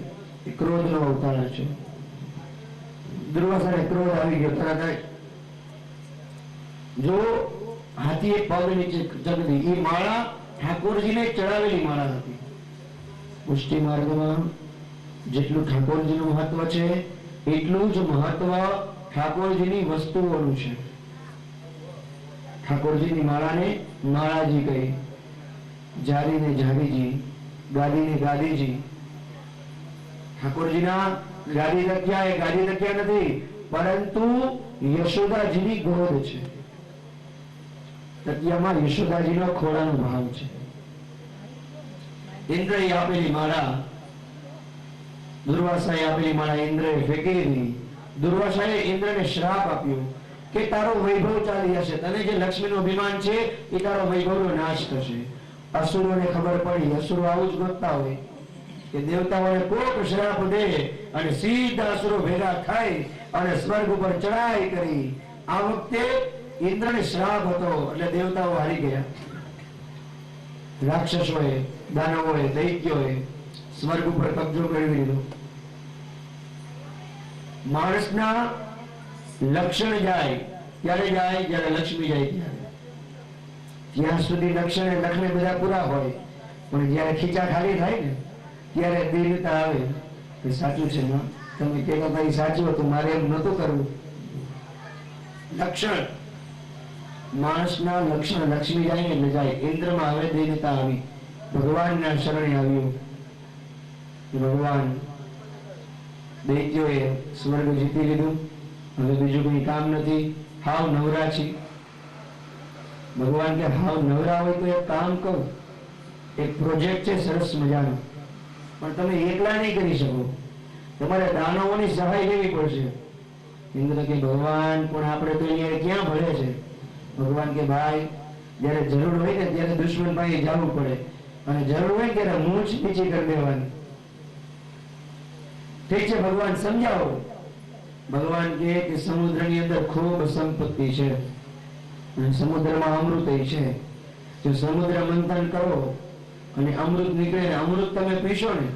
એ ક્રોધનો અવતાર છે. દુર્વાસાને ક્રોધ આવી ગયો તરત. જો હાથીએ પગ નીચે ચકડી, એ માળા ઠાકોરજીને ચડાવેલી માળા હતી. પુષ્ટિ માર્ગમાં જેટલું ઠાકોરજીનું મહત્વ છે એટલું જ મહત્વ ઠાકોરજીની વસ્તુઓનું છે. ઠાકોરજીની માળાને માળાજી કહી, જારીને જારીજી, ગાદીને ગાદીજી. ઠાકોરજીના ગાદી તક્યા એ ગાદી તક્યા નથી, પરંતુ યશોદાજીની ગોદ છે. તકિયામાં યશોદાજીનો ખોળાનો ભાવ છે. ઇન્દ્રએ આપેલી માળા, દુર્વાસાએ આપેલી માળા ઇન્દ્રએ ફેંકી દીધી. દુર્વાસાએ ઇન્દ્રને શ્રાપ આપ્યો કે તારો વૈભવ ચાલી જશે, તને જે લક્ષ્મીનું અભિમાન છે એ તારો વૈભવનો નાશ થશે. અસુરોને ખબર પડી, અસુરો આવું જ ગોતતા હોય કે દેવતાઓને કોક શ્રાપ દે અને સીધા અસુરો ભેગા થાય અને સ્વર્ગ ઉપર ચડાઈ કરી. આ વખતે ઇન્દ્રને શ્રાપ હતો એટલે દેવતાઓ હારી ગયા. રાક્ષસોએ, દાનવોએ, દૈત્યોએ સ્વર્ગ ઉપર કબજો મેળવી લીધો. માણસના લક્ષણ જાય ત્યારે જાય જ્યારે લક્ષ્મી જાય ત્યારે. જ્યાં સુધી લક્ષણ અને લખને બધા પૂરા હોય, પણ જ્યારે ખીચા ખાલી થાય ને ત્યારે દીનતા આવે કે સાચું છે ને, તમે કહેતા ભાઈ સાચું હતું, મારે એમ નહોતું કરવું. લક્ષણ, માણસના લક્ષણ લક્ષ્મી જાય ને એટલે જાય. ઇન્દ્રમાં આવે દીનતા આવી, ભગવાનના શરણે આવ્યું. ભગવાન દૈત્યોએ સ્વર્ગ જીતી લીધું, હવે બીજું કોઈ કામ નથી, હાવ નવરા છે. ભગવાન કે હાવ નવરા હોય તો એક કામ કરો, એક પ્રોજેક્ટ છે સરસ મજાનો, પણ તમે એકલા નહીં કરી શકો, તમારે દાનવોની સહાય લેવી પડશે. ઇન્દ્ર કે ભગવાન પણ આપણે તો અહીંયા ક્યાં ભળે છે. ભગવાન કે ભાઈ જયારે જરૂર હોય ને ત્યારે દુશ્મન પાસે જવું પડે, અને જરૂર હોય ત્યારે મૂંછ નીચી કરી દેવાની. ઠીક છે ભગવાન સમજાવો. ભગવાન કહે કે સમુદ્રની અંદર ખૂબ સંપત્તિ છે અને સમુદ્રમાં અમૃત છે. જો સમુદ્ર મંથન કરો અને અમૃત નીકળે ને અમૃત તમે પીશો ને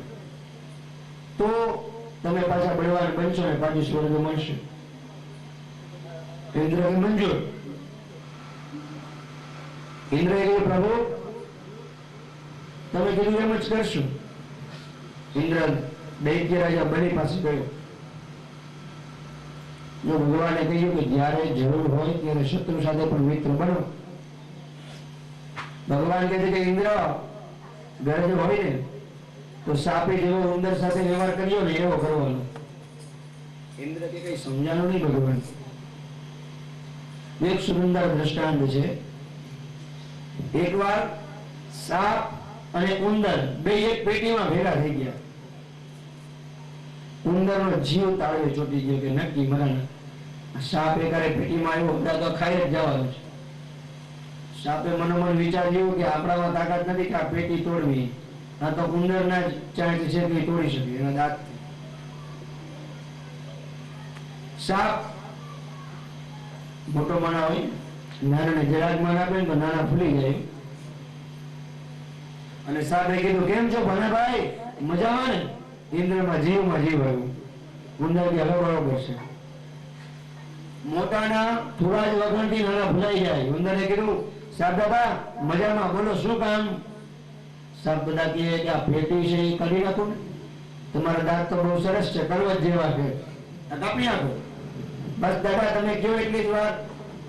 તો તમે પાછા બળવાન બનશો ને પાછું સ્વર્ગ મળશે. ઇન્દ્ર કે મંજૂર. ઇન્દ્ર કે પ્રભુ તમે કીધું એમ જ કરશું. ઇન્દ્ર દૈત્ય રાજા બલિ પાસે ગયો. જો ભગવાને કહ્યું કે જ્યારે જરૂર હોય ત્યારે શત્રુ સાથે પણ મિત્ર બનો. ભગવાન કહે છે કે ઇન્દ્ર ગરજ હોય ને તો સાપી જેવો ઉંદર સાથે વ્યવહાર કર્યો ને એવો કરવાનો. ઇન્દ્ર કે કઈ સમજાણું નહીં ભગવાન. એક સુંદર દ્રષ્ટાંત છે. એકવાર સાપ અને ઉંદર બે એક પેટીમાં ભેગા થઈ ગયા. ઉંદરનો જીવ તાળવે ચોટી ગયો કે નક્કી મરાના. સાપ એકારે પેટીમાં આવ્યો તો ખાઈ જ જવાનું છે. સાપે મનોમન વિચાર્યું કે આપણામાં તાકાત નથી કે આ પેટી તોડવી, આ તો ઉંદરના જ ચાંચ છે કે તોડી શકે એના દાંત. સાપ મોટો માણા હોય, નાનાને જરાક માન આપે ને તો નાના ફૂલી જાય. અને સાપે કીધું કેમ છો ભાનાભાઈ, મજામાં ને? ઇન્દ્રમાં જીવમાં જીવ આવ્યું. ઉંદર કે હવે બરોબર છે. મોટાના થોડા જ વખણથી નાના ભૂલાઈ જાય. ઉંદરે કીધું સાહેબ દાદા મજામાં, બોલો શું કામ? સાહેબ દાદા કહે કે આ પેટી છે એ કાઢી નાખો ને, તમારા દાંત તો બહુ સરસ છે, કડવત જેવા છે, કાપી નાખો. બસ દાદા તમે કયો એટલી જ વાર.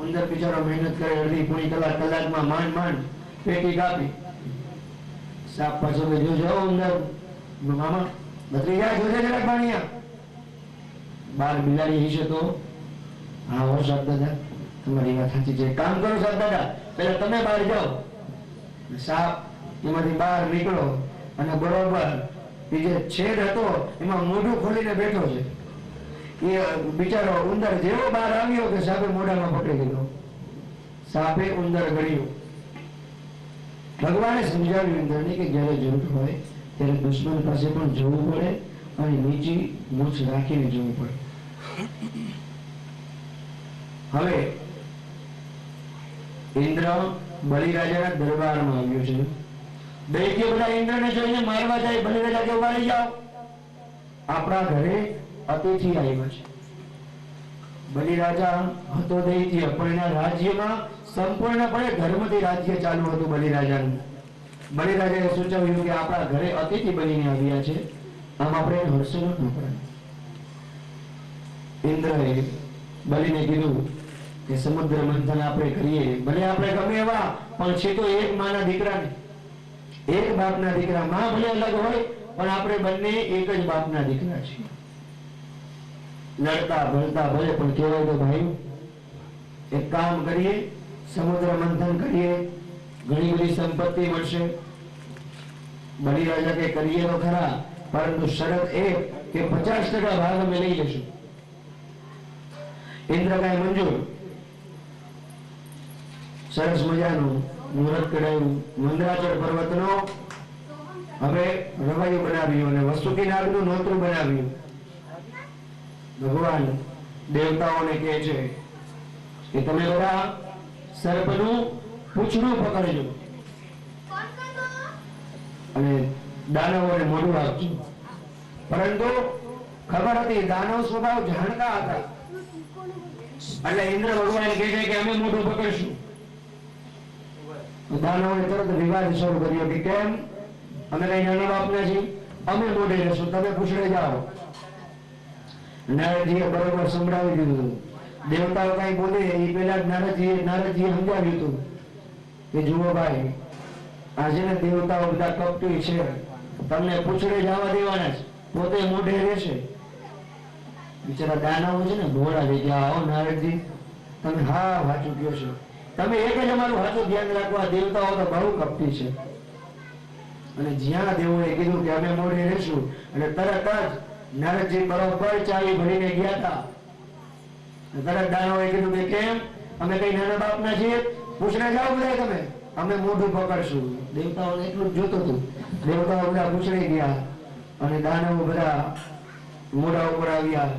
ઉંદર બિચારો મહેનત કરે, અડધી પોણી કલાકમાં માંડ પેટી કાપી. સાપ પાછો જોજો ઉંદર મામા બદલી જાય, જોજે જરાક પાણીયા. બાર બિલાડી હશે તો હા હો સાહેબ દાદા તમારી વાત સાચી છે, કામ કરો સાહેબ દાદા, પેલા તમે બહાર જાઓ. સાપ એમાંથી બહાર નીકળો અને બરોબર એ જે છેદ હતો એમાં મોઢું ખોલીને બેઠો છે. એ બિચારો ઉંદર જેવો બહાર આવ્યો કે સાપે મોઢામાં પકડી લીધો. સાપે ઉંદર ગળ્યું. ભગવાને સમજાવ્યું ઉંદરને કે જ્યારે જરૂર હોય ત્યારે દુશ્મન પાસે પણ જવું પડે અને નીચી મૂછ રાખીને જવું પડે. હવે ઇન્દ્ર બલિરાજાના દરબારમાં આવ્યો છે. દૈત્ય બધા ઇન્દ્રને જોઈને મારવા જાય. બલિરાજા કે વાળી જાઓ, આપણા ઘરે અતિથિ આવ્યા છે. બલિરાજા હતો દૈત્ય, પણ એના રાજ્યમાં સંપૂર્ણપણે ધર્મથી રાજ્ય ચાલુ હતું બલિરાજાનું. બલિરાજાએ સૂચવ્યું કે આપણા ઘરે અતિથિ બનીને આવ્યા છે, આમ આપણે હર્ષનો ન કરાય. ઇન્દ્રએ બલિને કીધું કે સમુદ્ર મંથન આપણે કરીએ, ભલે આપણે ગમે એવા પણ છે તો એક માના દીકરા ને, એક બાપના દીકરા. માં ભલે અલગ હોય પણ આપણે બંને એક જ બાપના દીકરા છીએ. લડતા ભળતા ભલે પણ કહેવાય તો ભાઈ એક કામ કરીએ, સમુદ્ર મંથન કરીએ, ઘણી બધી સંપત્તિ મળશે. બની રાજા કે કરીએ તો ખરા, પરંતુ શરત એ કે 50% ભાગ અમે લઈ લેશું. ઇન્દ્ર કાંઈ મંજૂર. સરસ મજાનું મુહૂર્ત કરાયું. મંદરાચળ પર્વતનો હવે રવાયું બનાવ્યું અને વસુકી નાગનું નોતરું બનાવ્યું. ભગવાન દેવતાઓને કહે છે કે તમે બધા સર્પનું પૂંછડું પકડજો અને દાનવોને મોઢું આપજો. પરંતુ ખબર હતી દાનવ સ્વભાવ જાણતા હતા, એટલે ઇન્દ્ર ભગવાન કહે છે કે અમે મોઢું પકડશું. દાનવોએ તરત વિવાદ શરૂ કર્યો કે કેમ, અમે કઈ નાના બાપના છીએ, અમે મોઢે રહેશું, તમે પૂછડે જાઓ. નારદજીએ બરોબર સંભળાવી દીધું. દેવતાઓ કઈ બોલે એ પહેલા નારદજીએ સમજાવ્યું હતું કે જુઓ ભાઈ, આજે ને દેવતાઓ બધા કપટી છે, તમને પૂછડે જવા દેવાના છે, પોતે મોઢે રહેશે. બિચારા દાનવો છે ને ભોળા થઈ ગયા. આવો નારદજી, તમે હા સાચું કહો છો, તમે એક જ અમારું સાચું ધ્યાન રાખવા, દેવતાઓ તો બહુ કપટી છે. અને જ્યાં દેવોએ કીધું કે અમે મોઢે રહેશું, અને તરત જ નારદજી બરોબર ચાવી ભરીને ગયા હતા. તરત દાનવોએ કીધું કે કેમ, અમે કઈ નાના બાપના છીએ, પૂછડે જાઓ બધા તમે, અમે મોઢું પકડશું. દેવતાઓને એટલું જ જોતું હતું. દેવતાઓ બધા પૂછડે ગયા અને દાનવો બધા મોઢા ઉપર આવ્યા.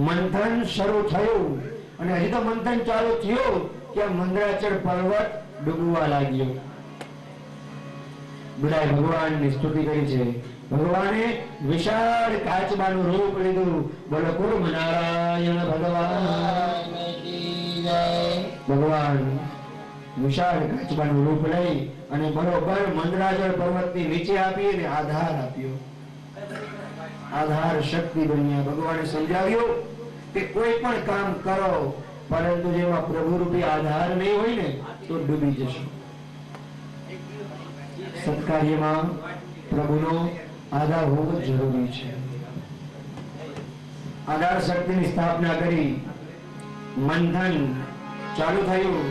મંથન શરૂ થયું અને હજી તો મંથન ચાલુ થયું કે મંદરાચળ પર્વત ડૂબવા લાગ્યો. બધાએ ભગવાનની સ્તુતિ કરી છે. ભગવાને વિશાળ કાચબાનું રૂપ લીધું. બોલો કુર્મ નારાયણ ભગવાન કી જય. ભગવાન વિશાળ કાચબાનું રૂપ લઈ અને બરોબર મંદરાચળ પર્વતની નીચે આપી અને આધાર આપ્યો. આધાર શક્તિ બન્યા. ભગવાને સમજાવ્યું કે કોઈ પણ કામ કરો, પરંતુ જેમાં પ્રભુ રૂપી આધાર નહીં હોય ને તો ડૂબી જશો. સત્કાર્યમાં પ્રભુનો આધાર હોવો જરૂરી છે. આધાર શક્તિની સ્થાપના કરી. મંથન ચાલુ થયું.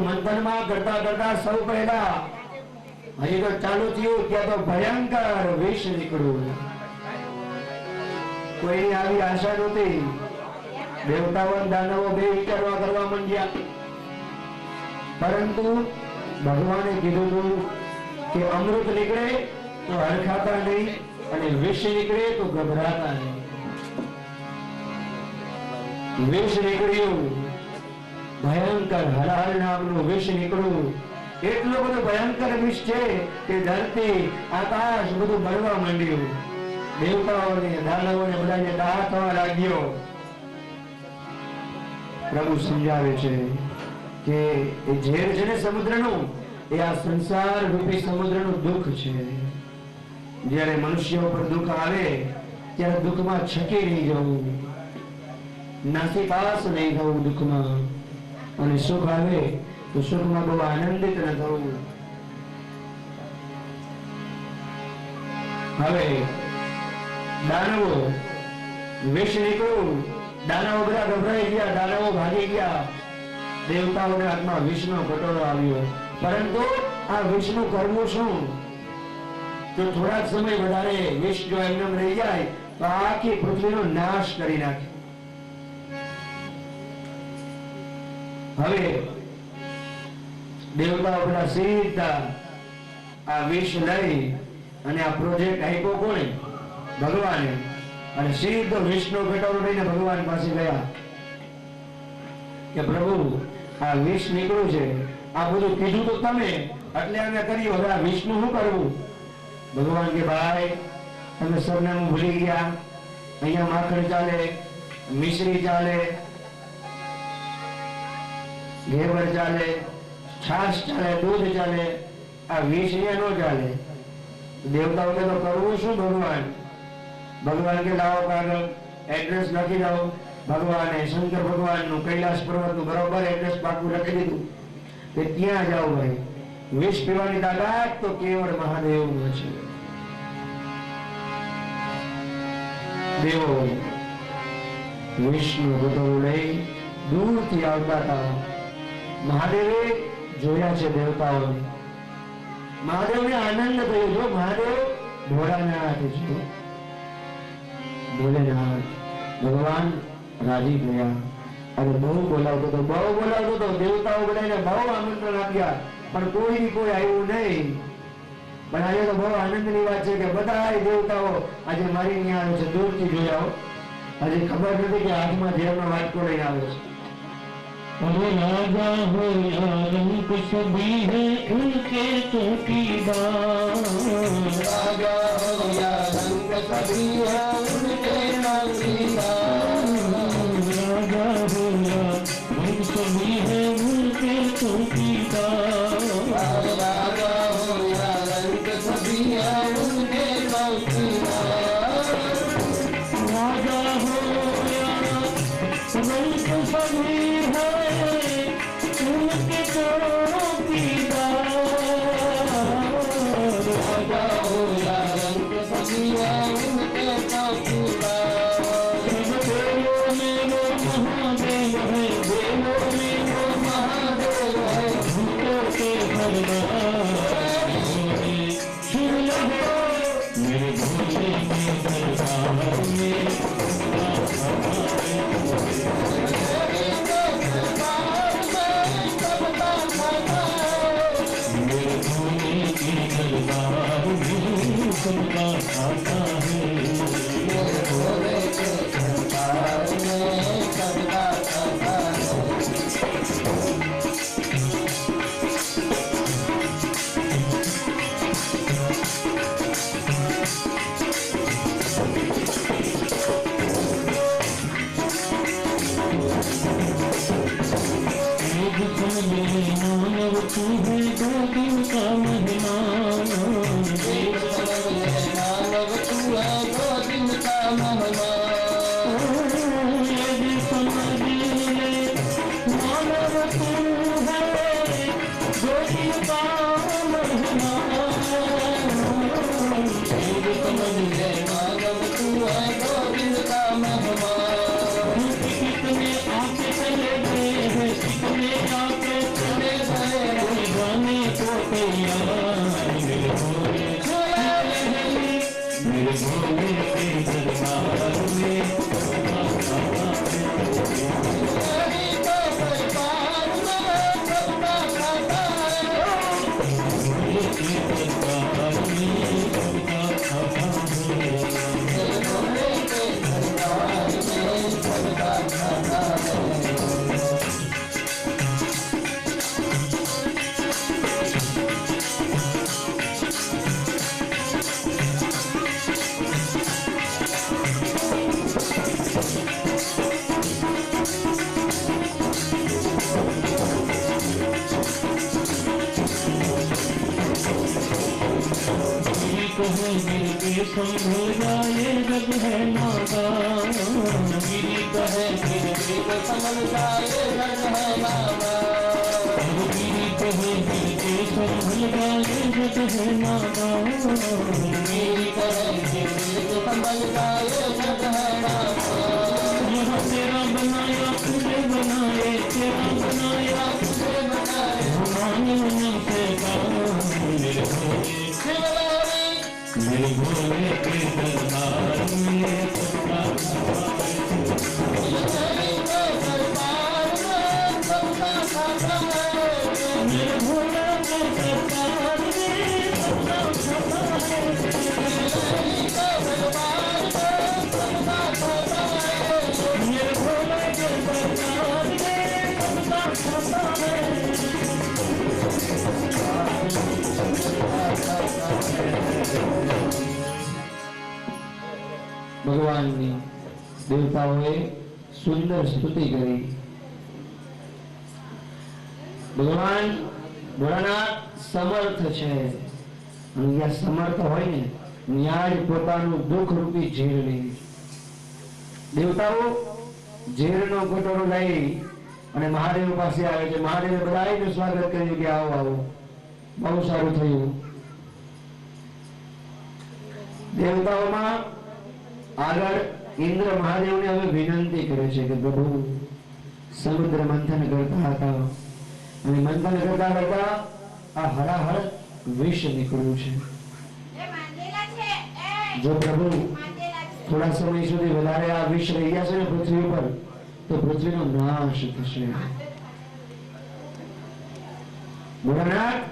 મંથનમાં કરતા કરતા સૌ પહેલા હજી તો ચાલુ થયું ત્યાં તો ભયંકર વિષ નીકળ્યું. કોઈની આવી આશા નહોતી. દેવતાઓ દાનવો બે વિચારવા કરવા માંડ્યા. પરંતુ ભગવાને કીધું હતું કે અમૃત નીકળે તો હરખાતા નહીં અને વિષ નીકળે તો ગભરાતા નહીં. વિષ નીકળ્યું. ભયંકર હલાહલ નામનું વિષ નીકળ્યું. એટલું બધું ભયંકર વિષ છે કે ધરતી આકાશ બધું બળવા માંડ્યું. દેવતાઓને દાનવોને બધાને દાહ થવા લાગ્યો. પ્રભુ સમજાવે છે કે એ ઝેર છે ને સમુદ્રનું, એ આ સંસાર રૂપી સમુદ્રનું દુઃખ છે. જ્યારે મનુષ્ય ઉપર દુઃખ આવે ત્યારે દુઃખમાં છકી નહીં જવું, નાસીપાસ નહીં થવું દુઃખમાં, અને સુખ આવે તો સુખમાં બહુ આનંદિત ન થવું. હવે દાનવો વિષ નીકળ્યું. દાનવો બધા ગભરાઈ ગયા, દાનવો ભાગી ગયા. દેવતાઓના હાથમાં વિષનો કટોરો આવ્યો. પરંતુ આ વિષનું કરવું શું? તો થોડાક સમય વધારે વિષ જો એમને રહી જાય તો આખી પૃથ્વીનો નાશ કરી નાખે. હવે દેવતાઓ બધા સીધા આ વિષ લઈ અને આ પ્રોજેક્ટ આપ્યો કોને? ભગવાને. અને સીધો વિષનો કટોરો લઈને ભગવાન પાસે ગયા કે પ્રભુ આ વિષ નીકળ્યું છે, આ બધું કીધું તો તમે, એટલે અમે કર્યું, હવે આ વિષનું શું કરવું? ભગવાન કે ભાઈ તમે સરનામું ભૂલી ગયા. અહીંયા માખણ ચાલે, મિશ્રી ચાલે, ઘેવર ચાલે, છાશ ચાલે, દૂધ ચાલે, આ વિષ અહીંયા ન ચાલે. દેવતાઓ કે તો કરવું શું ભગવાન? ભગવાન કે લાવો કાગળ, એડ્રેસ લખી દો. ભગવાને શંકર ભગવાનનું કૈલાસ પર્વતનું બરોબર એડ્રેસ પાકું લખી દીધું કે ત્યાં જાઓ ભાઈ. વિષ પીવાની તાકાત તો કેવળ મહાદેવનો છે. દેવો વિષ્ણુ ગોતરું લઈ દૂરથી આવતા હતા. મહાદેવે જોયા છે દેવતાઓને. મહાદેવને આનંદ થયો. જો મહાદેવ ભોળાનાથ છે, ભોલેનાથ ભગવાન રાજી થયા. અને બહુ બોલાવતો તો દેવતાઓ બધાને બહુ આમંત્રણ આપ્યા, પણ કોઈ આવ્યું નહીં. પણ આજે તો બહુ આનંદની વાત છે કે બધા દેવતાઓ આજે મારી ત્યાં આવે છે. દૂરથી જોયા. આજે ખબર નથી કે હાથમાં ઝેરનો વાટકો લઈને આવે છે. अरे राजा हो या रंग सभी है उनके चौकीदार, राजा हो या रंग सभी है उनके चौकीदार, राजा हो या रंग सभी है उनके चौकीदार, राजा हो या रंग सभी है उनके चौकीदार, राजा हो या रंग सभी उनके चौकीदार, राजा हो या रंग सभी है उनके चौकीदार, देवों में वो महादेव है, देवों में वो महादेव है, भूतों के सरदार, शिव लगे मेरे भोले के दरबार में, सबका खाता है, मेरे भोले के दरबार में सबका खाता है। मानव तू है 2 दिन का मेहमान, मानव तू है 2 दिन का मेहमान, यदि समझ ले मानव तू है 2 दिन का मेहमान, यदि समझ ले मानव तू है 2 दिन का मेहमान, कितने आके चले गए हैं, कितने आके चले गए हैं, जाने को तैयार, मेरे भोले के दरबार में संभल जाए जग है नादान, गिरी कहे गिर के समझ जाए जग है नादान, गिरी कहे गिर के संभल जाए जग है नादान, गिरी कहे गिर के समझ जाए जग है नादान, यहाँ तेरा बनाया तुझे बनाए, तेरा बनाया तुझे बनाए, माने उनसे काम मेरे भोले मेरे भोले के दरबार में सबका मेरे भोले के दरबार में सबका मेरे भोले के दरबार में सबका ભગવાનની દેવતાઓએ સુંદર સ્તુતિ કરી. ભગવાન ભોળાનાથ સમર્થ છે, અને જ્યાં સમર્થ હોય ને ન્યાય પોતાનું દુઃખ રૂપી ઝેર લઈ. દેવતાઓ ઝેરનો કટોરો લઈ અને મહાદેવ પાસે આવે છે. મહાદેવે બધાનું સ્વાગત કર્યું કે આવો આવો. બહુ સારું થયું. દેવતાઓમાં આગળ ઇન્દ્ર મહાદેવને હવે વિનંતી કરે છે કે પ્રભુ સમુદ્ર મંથન કરતા હતા અને મંથન કરતા કરતા આ હળાહળ વિષ નીકળ્યું છે. જો પ્રભુ થોડા સમય સુધી વધારે આ વિષ રહી ગયા છે ને પૃથ્વી પર તો પૃથ્વીનો નાશ થશે. ભોળાનાથ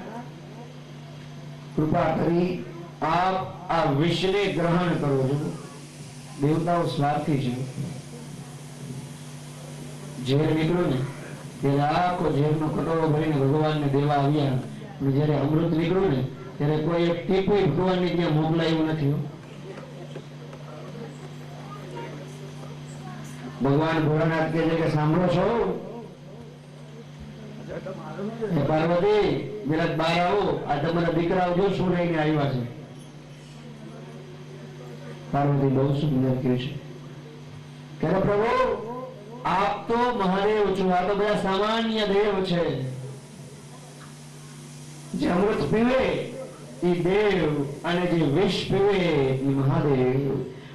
કૃપા કરી આપ આ વિષને ગ્રહણ કરો છો. દેવતાઓ સ્વાર્થી છે. ઝેર નીકળ્યું ને ત્યારે આખો ઝેરનો કટોરો ભરીને ભગવાનને દેવા આવ્યા, અને જયારે અમૃત નીકળ્યું ને ત્યારે કોઈ એક ટીપું ભગવાનને ત્યાં મોકલાયું નથી. ભગવાન ભોળાનાથ કહે છે કે સાંભળો છો પાર્વતી, જરા બહાર આવો, આ તમારા દીકરાઓ જો શું લઈને આવ્યા છે. પાર્વતી બહુ સુંદર કહે છે કે પ્રભુ આપ તો મહાદેવ છો, આ તો બધા સામાન્ય દેવ છે. જે અમૃત પીવે એ દેવ અને જે વિષ પીવે એ મહાદેવ.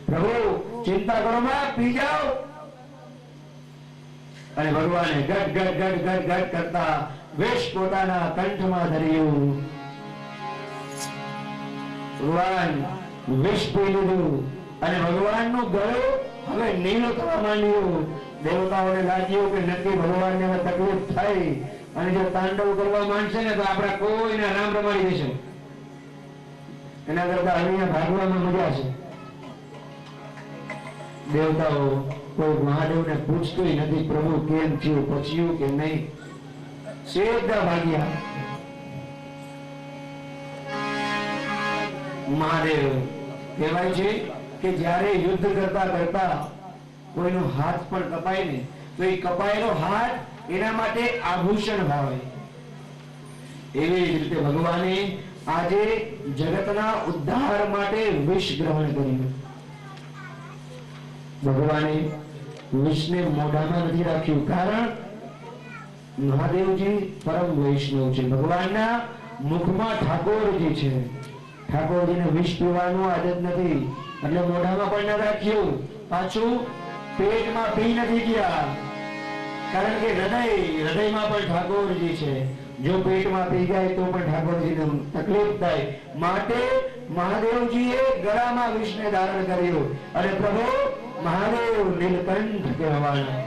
પ્રભુ ચિંતા કરો માં, પી જાઓ. અને ભગવાને ગટ ગટ ગટ ગટ ગટ કરતા વિષ પોતાના કંઠમાં ધર્યું. ભગવાન વિષ પી લીધું અને ભગવાનનું ગળું હવે નીલું થવા માંડ્યું. દેવતાઓને લાગ્યું કે નક્કી ભગવાનને હવે તકલીફ થઈ અને જો તાંડવ કરવા માંડશે ને તો આપણા કોઈને રામ રમાડી દેશે. એના કરતા અહીંયા ભાગવામાં મજા છે. દેવતાઓ કોઈ મહાદેવને પૂછતું નથી પ્રભુ કેમ થયું, પચ્યું કે નહીં, સીધા ભાગ્યા. મહાદેવ કહેવાય છે કે જ્યારે યુદ્ધ કરતા કરતા કોઈનો હાથ પણ કપાય ને તો એ કપાયેલો હાથ એના માટે આભૂષણ ભાવે. એવી જ રીતે ભગવાને આજે જગતના ઉદ્ધાર માટે વિષ ગ્રહણ કર્યું. ભગવાને વિષને મોઢામાં નથી રાખ્યું, કારણ મહાદેવજી પરમ વૈષ્ણવ છે. ભગવાનના મુખમાં ઠાકોરજી છે. ઠાકોરજીને વિષ પીવાનું આદત નથી એટલે મોઢામાં પણ ન રાખ્યું. પાછું પેટમાં પી નથી ગયા, કારણ કે હૃદયમાં પણ ઠાકોરજી છે. જો પેટમાં પી જાય તો પણ ઠાકોરજીને તકલીફ થાય. માટે મહાદેવજીએ ગળામાં વિષને ધારણ કર્યું અને પ્રભુ મહાદેવ નીલકંઠ કહેવાના.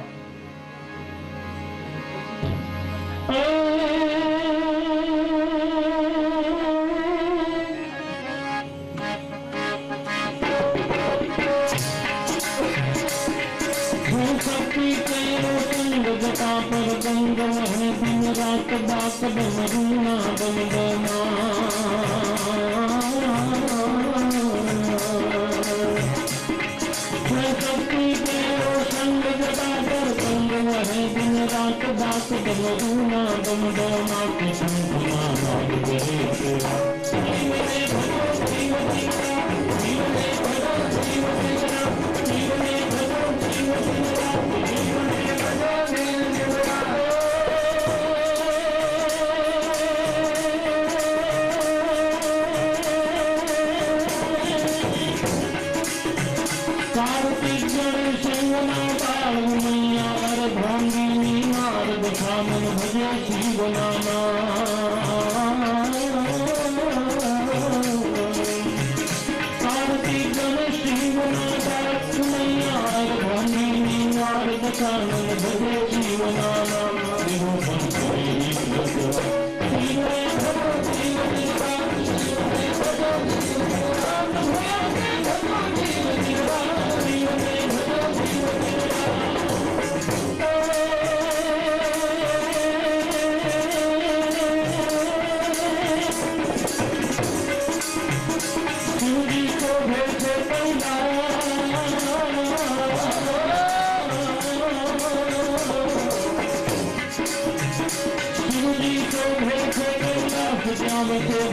जटा पर गंग वह दिन रात बात बमरूना बम शक्ति के संग जटा पर गंग वह दिन रात बात बमरूना बम डमा के संगमा नाग गए भजे शिव नामा कार्तिक गणेश शिव नामा भजे शिव नामा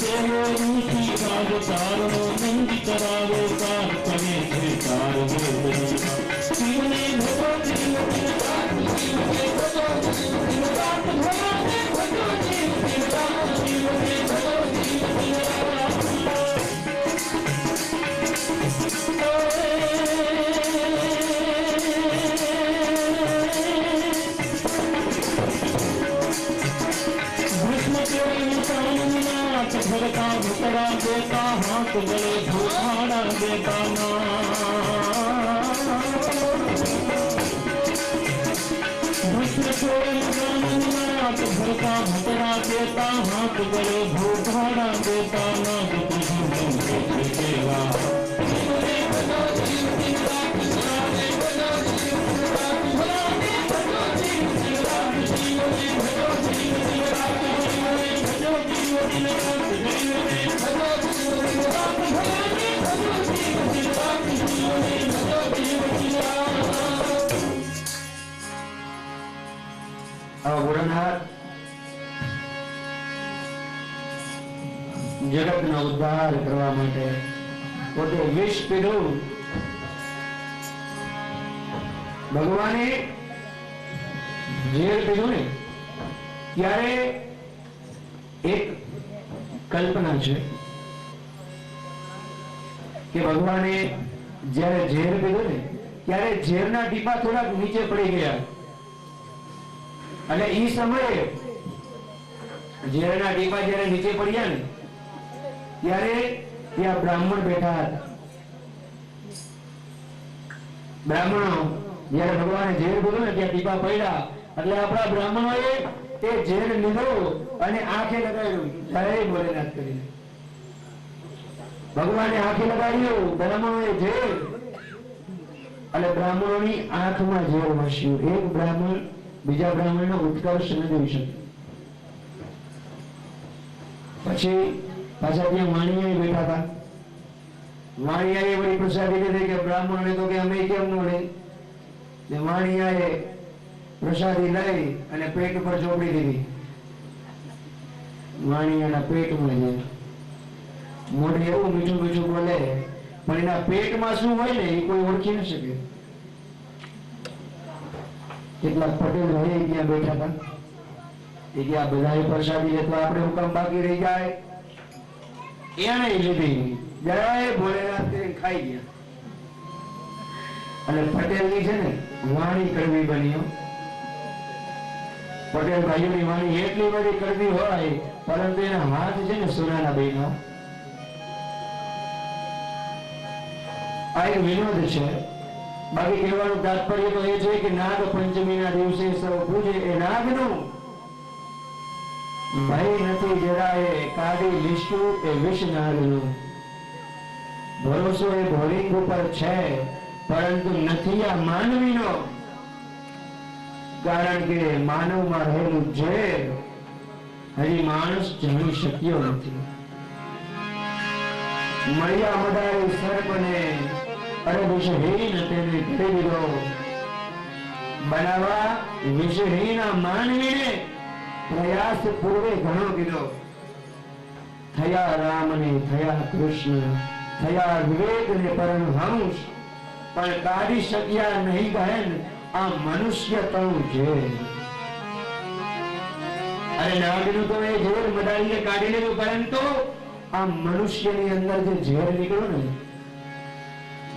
देवो रूसी काज तारो नंदी करावो कार करे थे तारो शिवने भगवती शिवने भगवती भस्म के कामनाथ भरता भुतरा देता हाथ गले भूखाड़ा देता ना भस्म के कामनाथ भरता भुतरा देता हाथ गले भूखाड़ा देता ना देवा જગતનો ઉદ્ધાર કરવા માટે પોતે વિષ પીધું. ભગવાને ઝેર પીધું ને ત્યારે એક કલ્પના છે કે ભગવાને જ્યારે ઝેર પીધું ને ત્યારે ઝેરના ટીપા થોડાક નીચે પડી ગયા અને એ સમયે ઝેરના ટીપા જ્યારે નીચે પડ્યા ને ત્યારે ત્યાં બ્રાહ્મણ બેઠા હતા. બ્રાહ્મણો જ્યારે ભગવાને ઝેર પીધું ને ત્યાં ટીપા પડ્યા એટલે આપણા બ્રાહ્મણોએ તે ઝેર લીધો અને આંખે લગાડ્યું. જય ભોલેનાથ કરીને ભગવાને આંખે લગાડ્યું બ્રાહ્મણોએ ઝેર અને બ્રાહ્મણોની આંખમાં ઝેર વસ્યું. એક બ્રાહ્મણ બીજા બ્રાહ્મણનો ઉત્કર્ષ ન જોઈ શકે. પછી પાછા ત્યાં વાણિયા બેઠા હતા. વાણિયાએ વળી પ્રસાદી લીધી કે બ્રાહ્મણને તો કે અમે કેમ ન લે. વાણિયાએ પ્રસાદી લઈ અને પેટ પર ચોપડી દીધી. વાણિયાના પેટમાં જે મોઢે એવું મીઠું મીઠું બોલે પણ એના પેટમાં શું હોય ને એ કોઈ ઓળખી ન શકે. કેટલાક પટેલ ભાઈ ત્યાં બેઠા હતા. એ કે આ બધા પ્રસાદી લે તો આપણે હુકમ બાકી રહી જાય. એને લીધી જય ભોલેનાથ કરીને ખાઈ ગયા. અને પટેલની છે ને વાણી કડવી બન્યો. પટેલ ભાઈઓની વાણી એટલી બધી કડવી હોય પરંતુ એના હાથ છે ને સોનાના બન્યો. આ એક વિનોદ છે. બાકી કહેવાનું તાત્પર્ય તો એ છે કે નાગ પંચમીના દિવસે સૌ પૂજે એ નાગનું ભય નથી જરાય કાઢી લીશું એ વિષ નાગનું. ભરોસો એ ભોલિંગ ઉપર છે પરંતુ નથી આ માનવીનો. કારણ કે માનવમાં રહેલું ઝેર હજી માણસ જાણી શક્યો નથી. મળ્યા મદારે સર્પને અરે વિષહીન તેને કરી દીધો. બનાવવા વિષહીન માનવીને પ્રયાસ પૂર્વે ઘણો કીધો. થયા રામ ને થયા કૃષ્ણ થયા વિવેક ને પરમહંસ પણ કાઢી શક્યા નહીં બહેન આ મનુષ્ય તણું ઝેર. અરે નાગનું તો એ ઝેર મદારીને કાઢી લીધું પરંતુ આ મનુષ્યની અંદર જે ઝેર નીકળ્યું ને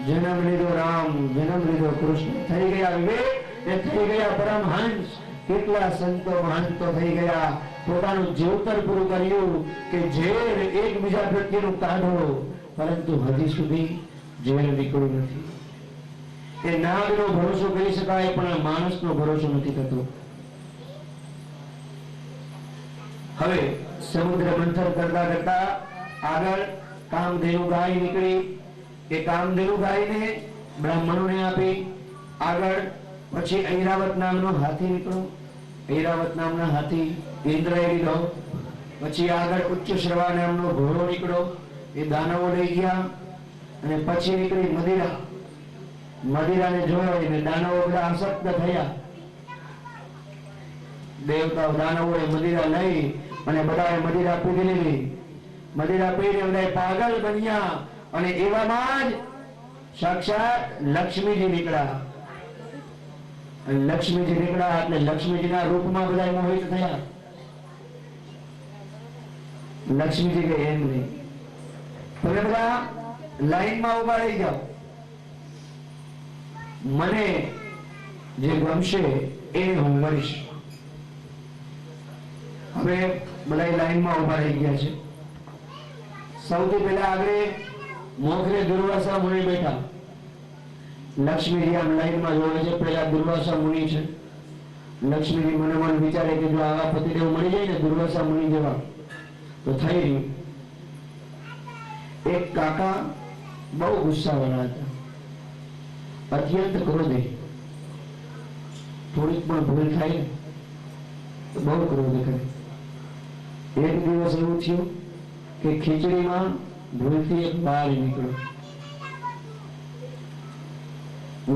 જન્મ લીધો રામ જન્મ લીધો કૃષ્ણ થઈ ગયા વિવેક એ થઈ ગયા પરમહંસ. કેટલા સંતો મહંતો થઈ ગયા પોતાનું જીવતર પૂરું કર્યું કે ઝેર એકબીજા પ્રત્યેનું કાઢો પરંતુ હજી સુધી ઝેર નીકળ્યું નથી. એ નાગનો ભરોસો કરી શકાય પણ માણસનો ભરોસો નથી થતો. હવે સમુદ્ર મંથન કરતા કરતા આગળ કામધેનુ ગાય નીકળી. એ કામધેનુ ગાયને બ્રાહ્મણોને આપી. આગળ પછી ઐરાવત નામનો હાથી નીકળ્યો. ઐરાવત નામના હાથી ઇન્દ્રએ લીધો. પછી આગળ ઉચ્ચ શ્રવા નામનો ઘોડો નીકળ્યો. એ દાનવો લઈ ગયા અને પછી નીકળી મદિરા. મદિરાને જોયો અને દાનવો બધા આસક્ત થયા. દેવતાઓ દાનવોએ મદિરા લઈ અને બધાએ મદિરા પીધી લીધી. મદિરા પીને બધા પાગલ બન્યા અને એવામાં જ સાક્ષાત લક્ષ્મીજી નીકળ્યા. લક્ષ્મીજી નીકળ્યા એટલે લક્ષ્મીજીના રૂપમાં બધા મોહિત થયા. લક્ષ્મીજી કે એમ નહીં તમે બધા લાઈનમાં ઉભા રહી જાઓ, મને જે ગમશે એ હું કરીશ. હવે બધા લાઈનમાં ઉભા રહી ગયા છે. સૌથી પહેલા આગળ મોખરે દુર્વાસા મુનિ બેઠા. લક્ષ્મીજી આમ લાઈનમાં જોવે છે, પહેલા દુર્વાસા મુનિ છે. લક્ષ્મીજી મને મન વિચારે કે જો આવા પતિદેવ મળી જાય ને દુર્વાસા મુનિ જેવા તો થઈ રહ્યું. એક કાકા બહુ ગુસ્સાવાળા હતા, અત્યંત ક્રોધી. થોડીક પણ ભૂલ થાય તો બહુ ક્રોધ કરે. એક દિવસ એવું થયું કે ખીચડીમાં ભૂલથી એક વાળ નીકળ્યો.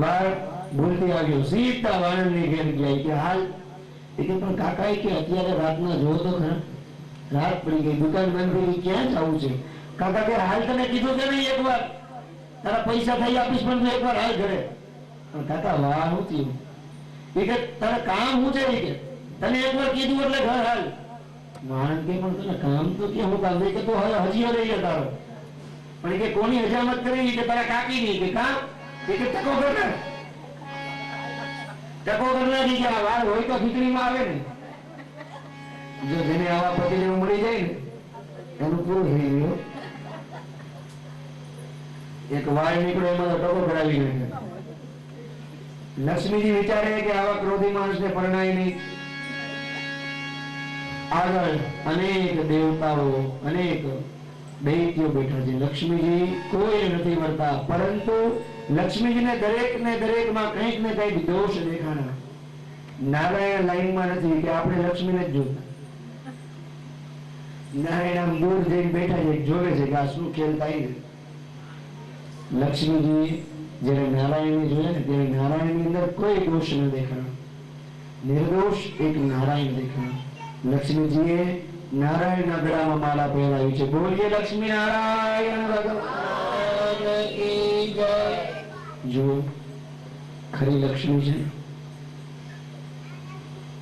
વાળ ભૂલથી આવ્યો, સીધા વાળની ઘેર ગયા. કે હાલ એ કે પણ કાકા કે અત્યારે રાતના જો તો ખરા, રાત પડી ગઈ, દુકાન બંધ થઈ, ક્યાં જવું છે? કાકા કે હાલ તને કીધું કે નહીં એકવાર તારા પૈસા થઈ આપીશ પણ તું એકવાર હાલ ઘરે. પણ કાકા વાહ શું થયું? એ કે તારા કામ શું છે? કે તને એકવાર કીધું એટલે ઘર હાલ. માણસ કે પણ તને કામ તો કે હું કામ કે તો હવે હજી રહી ગયા તારો. પણ કે કોની હજામત કરી? કે તારા કાકી ની. કે કામ કે ટકો કરનાર, ટકો કરનાર કે આ વાર હોય તો ખીચડીમાં આવે ને. જો જેને આવા પતિદેવ મળી જાય ને એનું પૂરું થઈ ગયું. એક વાળ નીકળ્યો એમાં તો ટકો કરાવી ગયો. લક્ષ્મીજી વિચારે કે આવા ક્રોધી માણસને પરણાય નહીં. આગળ અનેક દેવતાઓ, અનેક દૈત્યો બેઠા છે. લક્ષ્મીજી કોઈ નથી મળતા, પરંતુ લક્ષ્મીજીને દરેક ને દરેકમાં કંઈક ને કંઈક દોષ દેખાણા. નારાયણ લાઈનમાં નથી કે આપણે લક્ષ્મીને જ જોતા. નારાયણ આમ દૂર જઈને બેઠા છે, જોવે છે કે આ શું ખેલ થાય છે. લક્ષ્મીજી જયારે નારાયણને જોયા ને ત્યારે નારાયણની અંદર કોઈ દોષ ન દેખાણો, નિર્દોષ એક નારાયણ દેખાણો. લક્ષ્મીજીએ નારાયણના ગળામાં માળા પહેરાવી છે. બોલીએ લક્ષ્મી નારાયણ ભગવાન કી જય. જો ખરી લક્ષ્મી છે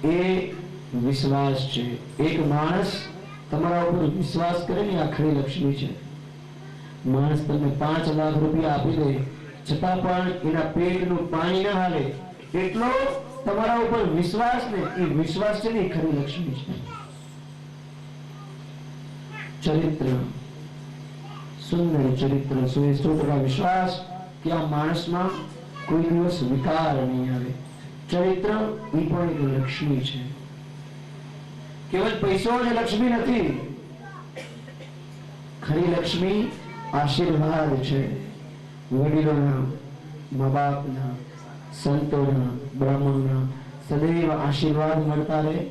એ વિશ્વાસ છે. એક માણસ તમારા ઉપર વિશ્વાસ કરે ને આ ખરી લક્ષ્મી છે. માણસ તમને 5 લાખ રૂપિયા આપી દે છતાં પણ એના પેટનું પાણી ના હાલે એટલો તમારા ઉપર વિશ્વાસ ને એ વિશ્વાસ છે ને એ ખરી લક્ષ્મી છે. ચરિત્ર, સુંદર ચરિત્ર, 100% વિશ્વાસ કે આ માણસમાં કોઈ દિવસ વિકાર નહીં આવે. ચરિત્ર એ પણ એક લક્ષ્મી છે. કેવલ પૈસો જ લક્ષ્મી નથી. ખરી લક્ષ્મી આશીર્વાદ છે. વડીલોના, મા બાપના, સંતોના, બ્રાહ્મણના સદૈવ આશીર્વાદ મળતા રહે.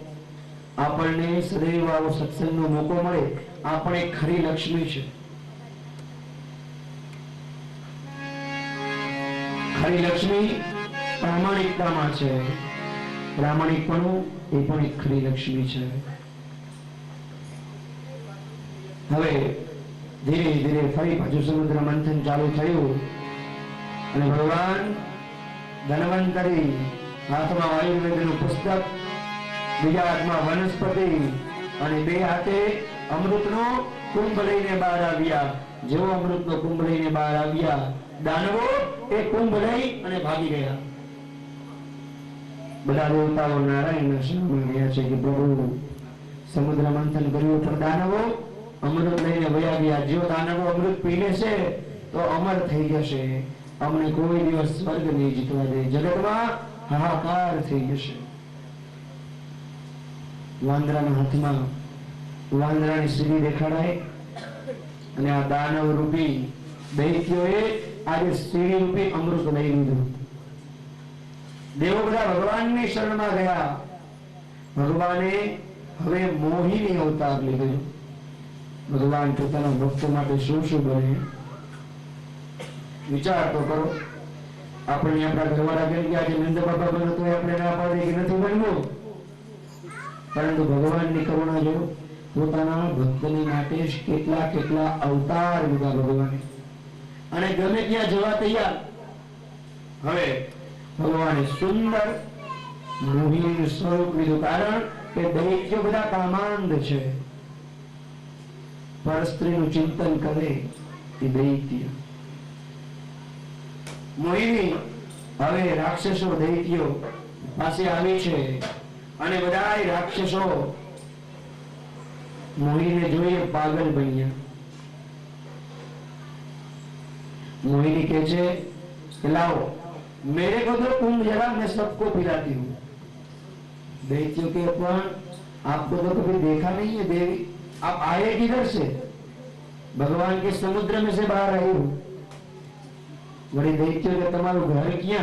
આપણને સદૈવ આવો સત્સંગનો મોકો મળે. આપણે ખરી લક્ષ્મી છે. ખરી લક્ષ્મી પ્રામાણિકતામાં છે. પ્રામાણિકપણું એ પણ એક ખરી લક્ષ્મી છે. હવે ધીરે ધીરે ફરી પાછું સમુદ્ર મંથન ચાલુ થયું અને ભગવાન ધન્વંતરી હાથમાં આયુર્વેદનું પુસ્તક, બીજા હાથમાં વનસ્પતિ અને બે હાથે અમૃતનો કુંભ લઈને બહાર આવ્યા. જેવો અમૃતનો કુંભ લઈને બહાર આવ્યા દાનવો એ કુંભ લઈ અને ભાગી ગયા. બધા દેવતાઓ નારાયણના શરણમાં ગયા છે કે પ્રભુ સમુદ્ર મંથન કર્યું પણ દાનવો અમૃત લઈને વયા ગયા. જો દાનવો અમૃત પી લેશે તો અમર થઈ જશે. અમને કોઈ દિવસ સ્વર્ગ નહીં જીતવા દે. જગતમાં હાહાકાર થઈ જશે. વાંદરાના હાથમાં વાંદરાની સીડી દેખાડાય અને આ દાનવ રૂપી દૈત્યોએ આજે સીડી રૂપી અમૃત લઈ લીધું. દેવો બધા ભગવાનની શરણમાં ગયા. ભગવાને હવે મોહિની અવતાર લીધો. ભગવાન પોતાના ભક્તો માટે શું શું બને વિચાર તો કરો. આપણે આપણા ઘરવાળા કહી ગયા કે નંદ બાબા બનો તો આપણે ના પાડીએ કે નથી બનવું, પરંતુ ભગવાનની કરુણા જો પોતાના ભક્તની માટે કેટલા કેટલા અવતાર લીધા ભગવાને અને ગમે ત્યાં જવા તૈયાર. હવે ભગવાને સુંદર મોહિની સ્વરૂપ લીધું, કારણ કે દૈત્યો બધા કામાંધ છે. પર સ્ત્રીનું ચિંતન કરે એ દૈત્ય મોહિની હવે રાક્ષસો દૈત્યો પાસે આવી છે અને બધાય રાક્ષસો મોહિનીને જોઈએ પાગલ બન્યા. मोहिनी कहते कि लाओ मेरे को तो कुंभ जरा, मैं सबको पिलाती हूँ. दैत्यों के पण आपको तो कभी देखा नहीं है देवी, आप आए किधर से? भगवान के समुद्र में से बाहर आई हूँ. बड़ी दैत्यों के तुम्हारा घर क्या?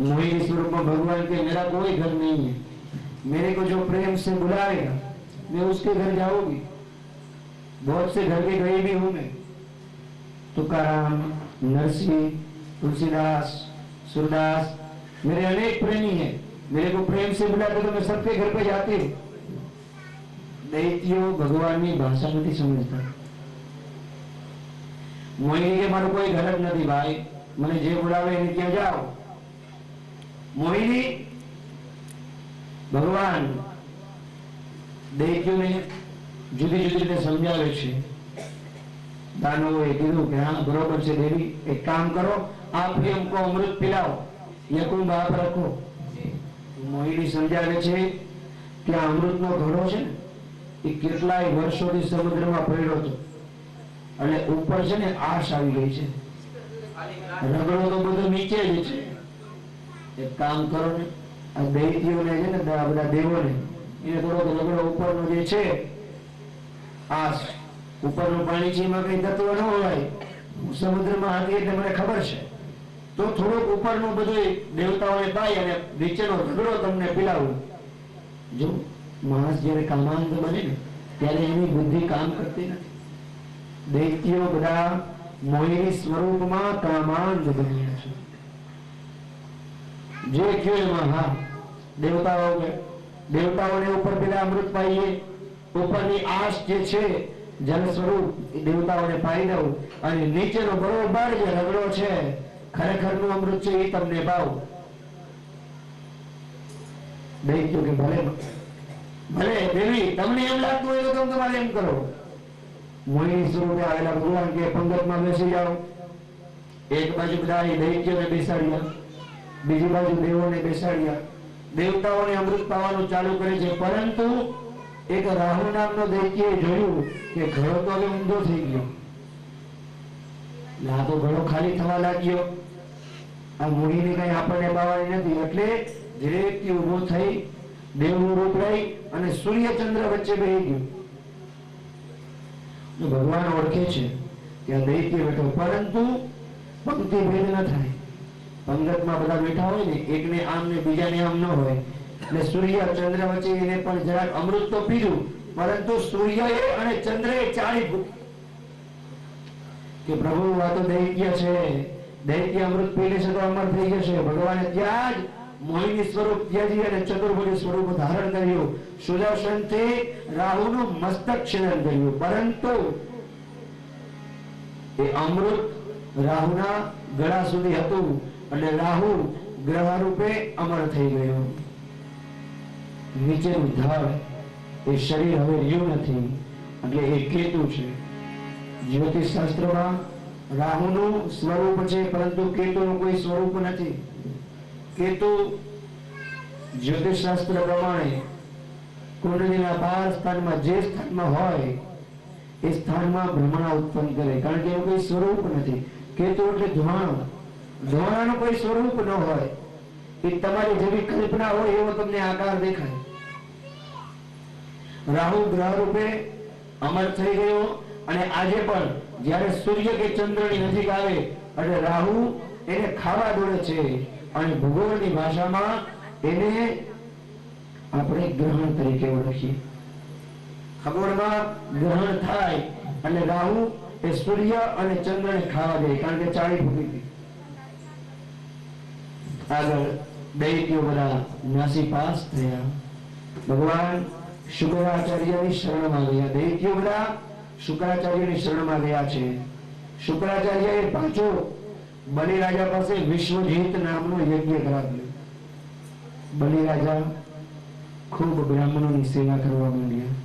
मोहिनी स्वरूप में भगवान के मेरा कोई घर नहीं है, मेरे को जो प्रेम से बुलाएगा मैं उसके घर जाऊंगी. बहुत से घर के गई भी हूं मैं, तुकाराम, नरसिंह, तुलसीदास, सूरदास, मेरे अनेक प्रेमी हैं. मेरे को प्रेम से बुलाते तो मैं सबके घर पे जाती हूँ. दैत्यों भगवान की भाषा नहीं समझता. मोहिनी के मारो कोई घर ज नहीं भाई, मैंने जे बुलावे एने ત્યાં जाओ. मोहिनी भगवान दैत्यों ने જુદી જુદી રીતે સમજાવે છે. દાનવોએ કીધું કે હા બરોબર છે દેવી, એક કામ કરો, आप ही हमको अमृत पिलाओ, ये कुंभ आप रखो. મોહિની સમજાવે છે કે આ અમૃતનો ઘડો છે ને એ કેટલાય વર્ષોથી સમુદ્રમાં પડ્યો હતો અને ઉપર છે ને આશ આવી ગઈ છે, રગડો તો બધો નીચે જ છે. એક કામ કરો ને, આ દૈત્યોને છે ને આ બધા દેવોને એને થોડોક રગડો ઉપરનો જે છે આ ઉપરનું પાણી છે એમાં કઈ તત્વ ન હોય, સમુદ્રમાં હતી એટલે મને ખબર છે, તો થોડોક ઉપરનું બધું દેવતાઓને પાઈ અને નીચેનો રગડો તમને પીલાવું. જો માણસ જયારે કામાંત બને ને ત્યારે એની બુદ્ધિ કામ કરતી નથી. દૈત્યો બધા મોહિની સ્વરૂપમાં કામાંત બન્યા છે. જે કયો એમાં હા દેવતાઓને ઉપર પેલા અમૃત પાઈએ, ઉપરની આશ જે છે જલ સ્વરૂપ દેવતાઓને પાઈ દઉં અને નીચેનો બરોબર જે રગડો છે ખરેખરનું અમૃત છે એ તમને પાવ. દૈત્યો કે ભલે ભલે દેવી, તમને એમ લાગતું હોય તો તમે તમારે એમ કરો. મોહિની સ્વરૂપે આવેલા ભગવાન કે પંગતમાં બેસી જાઓ. એક બાજુ બધા દૈત્યોને બેસાડ્યા, બીજી બાજુ દેવોને બેસાડ્યા. દેવતાઓને અમૃત પાવાનું ચાલુ કરે છે, પરંતુ એક રાહુ નામનો દૈત્યએ જોયું કે ઘડો તો હવે ઊંધો થઈ ગયો, આ તો ઘડો ખાલી થવા લાગ્યો, આ મોહિની કઈ આપણને પાવાની નથી. એટલે ધીરેથી ઉભો થઈ દેવનું રૂપ લઈ અને સૂર્ય ચંદ્ર વચ્ચે બેસી ગયો. ભગવાન ઓળખે છે કે આ દૈત્ય બેઠો, પરંતુ પંક્તિ ભેદ ન થાય. પંગતમાં બધા બેઠા હોય ને, એકને આમ ને બીજાને આમ ન હોય, એટલે સૂર્ય ચંદ્ર વચ્ચે એને પણ જરાક અમૃત તો પીધું, પરંતુ સૂર્યએ અને ચંદ્રએ ચાળી ફૂટી કે પ્રભુ આ તો દૈત્ય છે, દૈત્ય અમૃત પી લેશે તો અમર થઈ જશે. ભગવાને ત્યાં જ મોહિની સ્વરૂપ ત્યાજી અને ચતુર્ભુજ સ્વરૂપ ધારણ કર્યું. સુદર્શનથી રાહુનું મસ્તક છેદન કર્યું, પરંતુ એ અમૃત રાહુના ગળા સુધી હતું અને રાહુ ગ્રહ રૂપે અમર થઈ ગયો. નીચેનું ધડ એ શરીર હવે રહ્યું નથી, એટલે એ કેતુ છે. જ્યોતિષ શાસ્ત્રમાં રાહુનું સ્વરૂપ છે, પરંતુ કેતુનું કોઈ સ્વરૂપ નથી. કેતુ જ્યોતિષ શાસ્ત્ર પ્રમાણે કુંડળીના 12 સ્થાનમાં જે સ્થાનમાં હોય એ સ્થાનમાં ભ્રમણા ઉત્પન્ન કરે, કારણ કે એનું કોઈ સ્વરૂપ નથી. કેતુ એટલે ધુમાણો, ધુમાણાનું કોઈ સ્વરૂપ ન હોય, એ તમારી જેવી કલ્પના હોય એવો તમને આકાર દેખાય. રાહુ ગ્રહ રૂપે અમર થઈ ગયો અને આજે પણ જ્યારે સૂર્ય કે ચંદ્રની નજીક આવે એટલે રાહુ એને ખાવા દોડે છે અને ભૂગોળની ભાષામાં એને આપણે ગ્રહણ તરીકે ઓળખીએ. ખગોળમાં ગ્રહણ થાય એટલે રાહુ એ સૂર્ય અને ચંદ્રને ખાવા દે, કારણ કે ચાળી ફૂટી ગઈ. આગળ દૈત્યો બધા નાસીપાસ થયા. ભગવાન શુક્રાચાર્યની શરણમાં ગયા. દૈત્યો બધા શુક્રાચાર્યની શરણમાં ગયા છે. શુક્રાચાર્યએ પાછો બલિરાજા પાસે વિશ્વજીત નામનો યજ્ઞ કરાવ્યો. બલિરાજા ખૂબ બ્રાહ્મણોની સેવા કરવા માંડ્યા.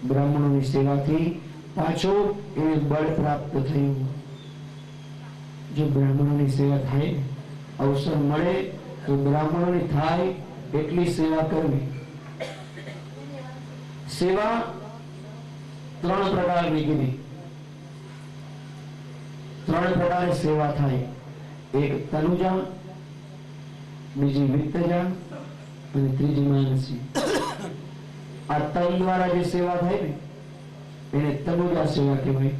બ્રાહ્મણોની સેવાથી પાછો એને બળ પ્રાપ્ત થયું. જો બ્રાહ્મણોની સેવા થાય, અવસર મળે તો બ્રાહ્મણોની થાય એટલી સેવા કરવી. સેવા 3 પ્રકારની કીધી. 3 પ્રકારે સેવા થાય. એક તનુજા, બીજી વિત્તજા અને ત્રીજી માનસી. આ તન દ્વારા જે સેવા થાય ને એને તનુજા સેવા કહેવાય.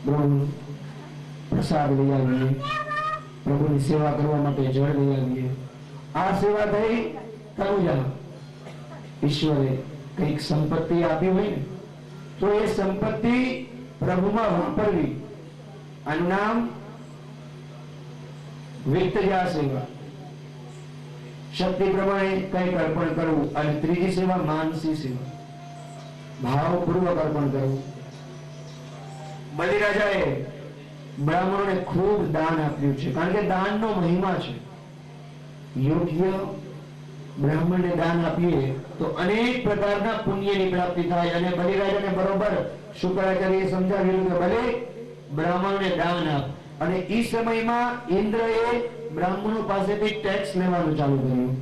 પ્રભુ પ્રસાદ લઈ આવીએ, પ્રભુની સેવા કરવા માટે જળ લઈ આવીએ, આ સેવા થઈ તનુજા. ઈશ્વરે કઈક સંપત્તિ આપી હોય ને તો એ સંપત્તિ પ્રભુમાં વાપરવી, આનું નામ વિત્તજા સેવા. શક્તિ પ્રમાણે કંઈક અર્પણ કરવું. અને ત્રીજી સેવા માનસી સેવા, ભાવપૂર્વક અર્પણ કરવું. બલિરાજાએ બ્રાહ્મણોને ખૂબ દાન આપ્યું છે, કારણ કે દાનનો મહિમા છે. યોગ્ય બ્રાહ્મણને દાન આપીએ તો અનેક પ્રકારના પુણ્યની પ્રાપ્તિ થાય. અને બલિરાજાને બરોબર શુક્રાચાર્યએ સમજાવ્યું કે ભલે બ્રાહ્મણોને દાન આપ. અને એ સમયમાં ઇન્દ્રએ બ્રાહ્મણો પાસેથી ટેક્સ લેવાનું ચાલુ કર્યું,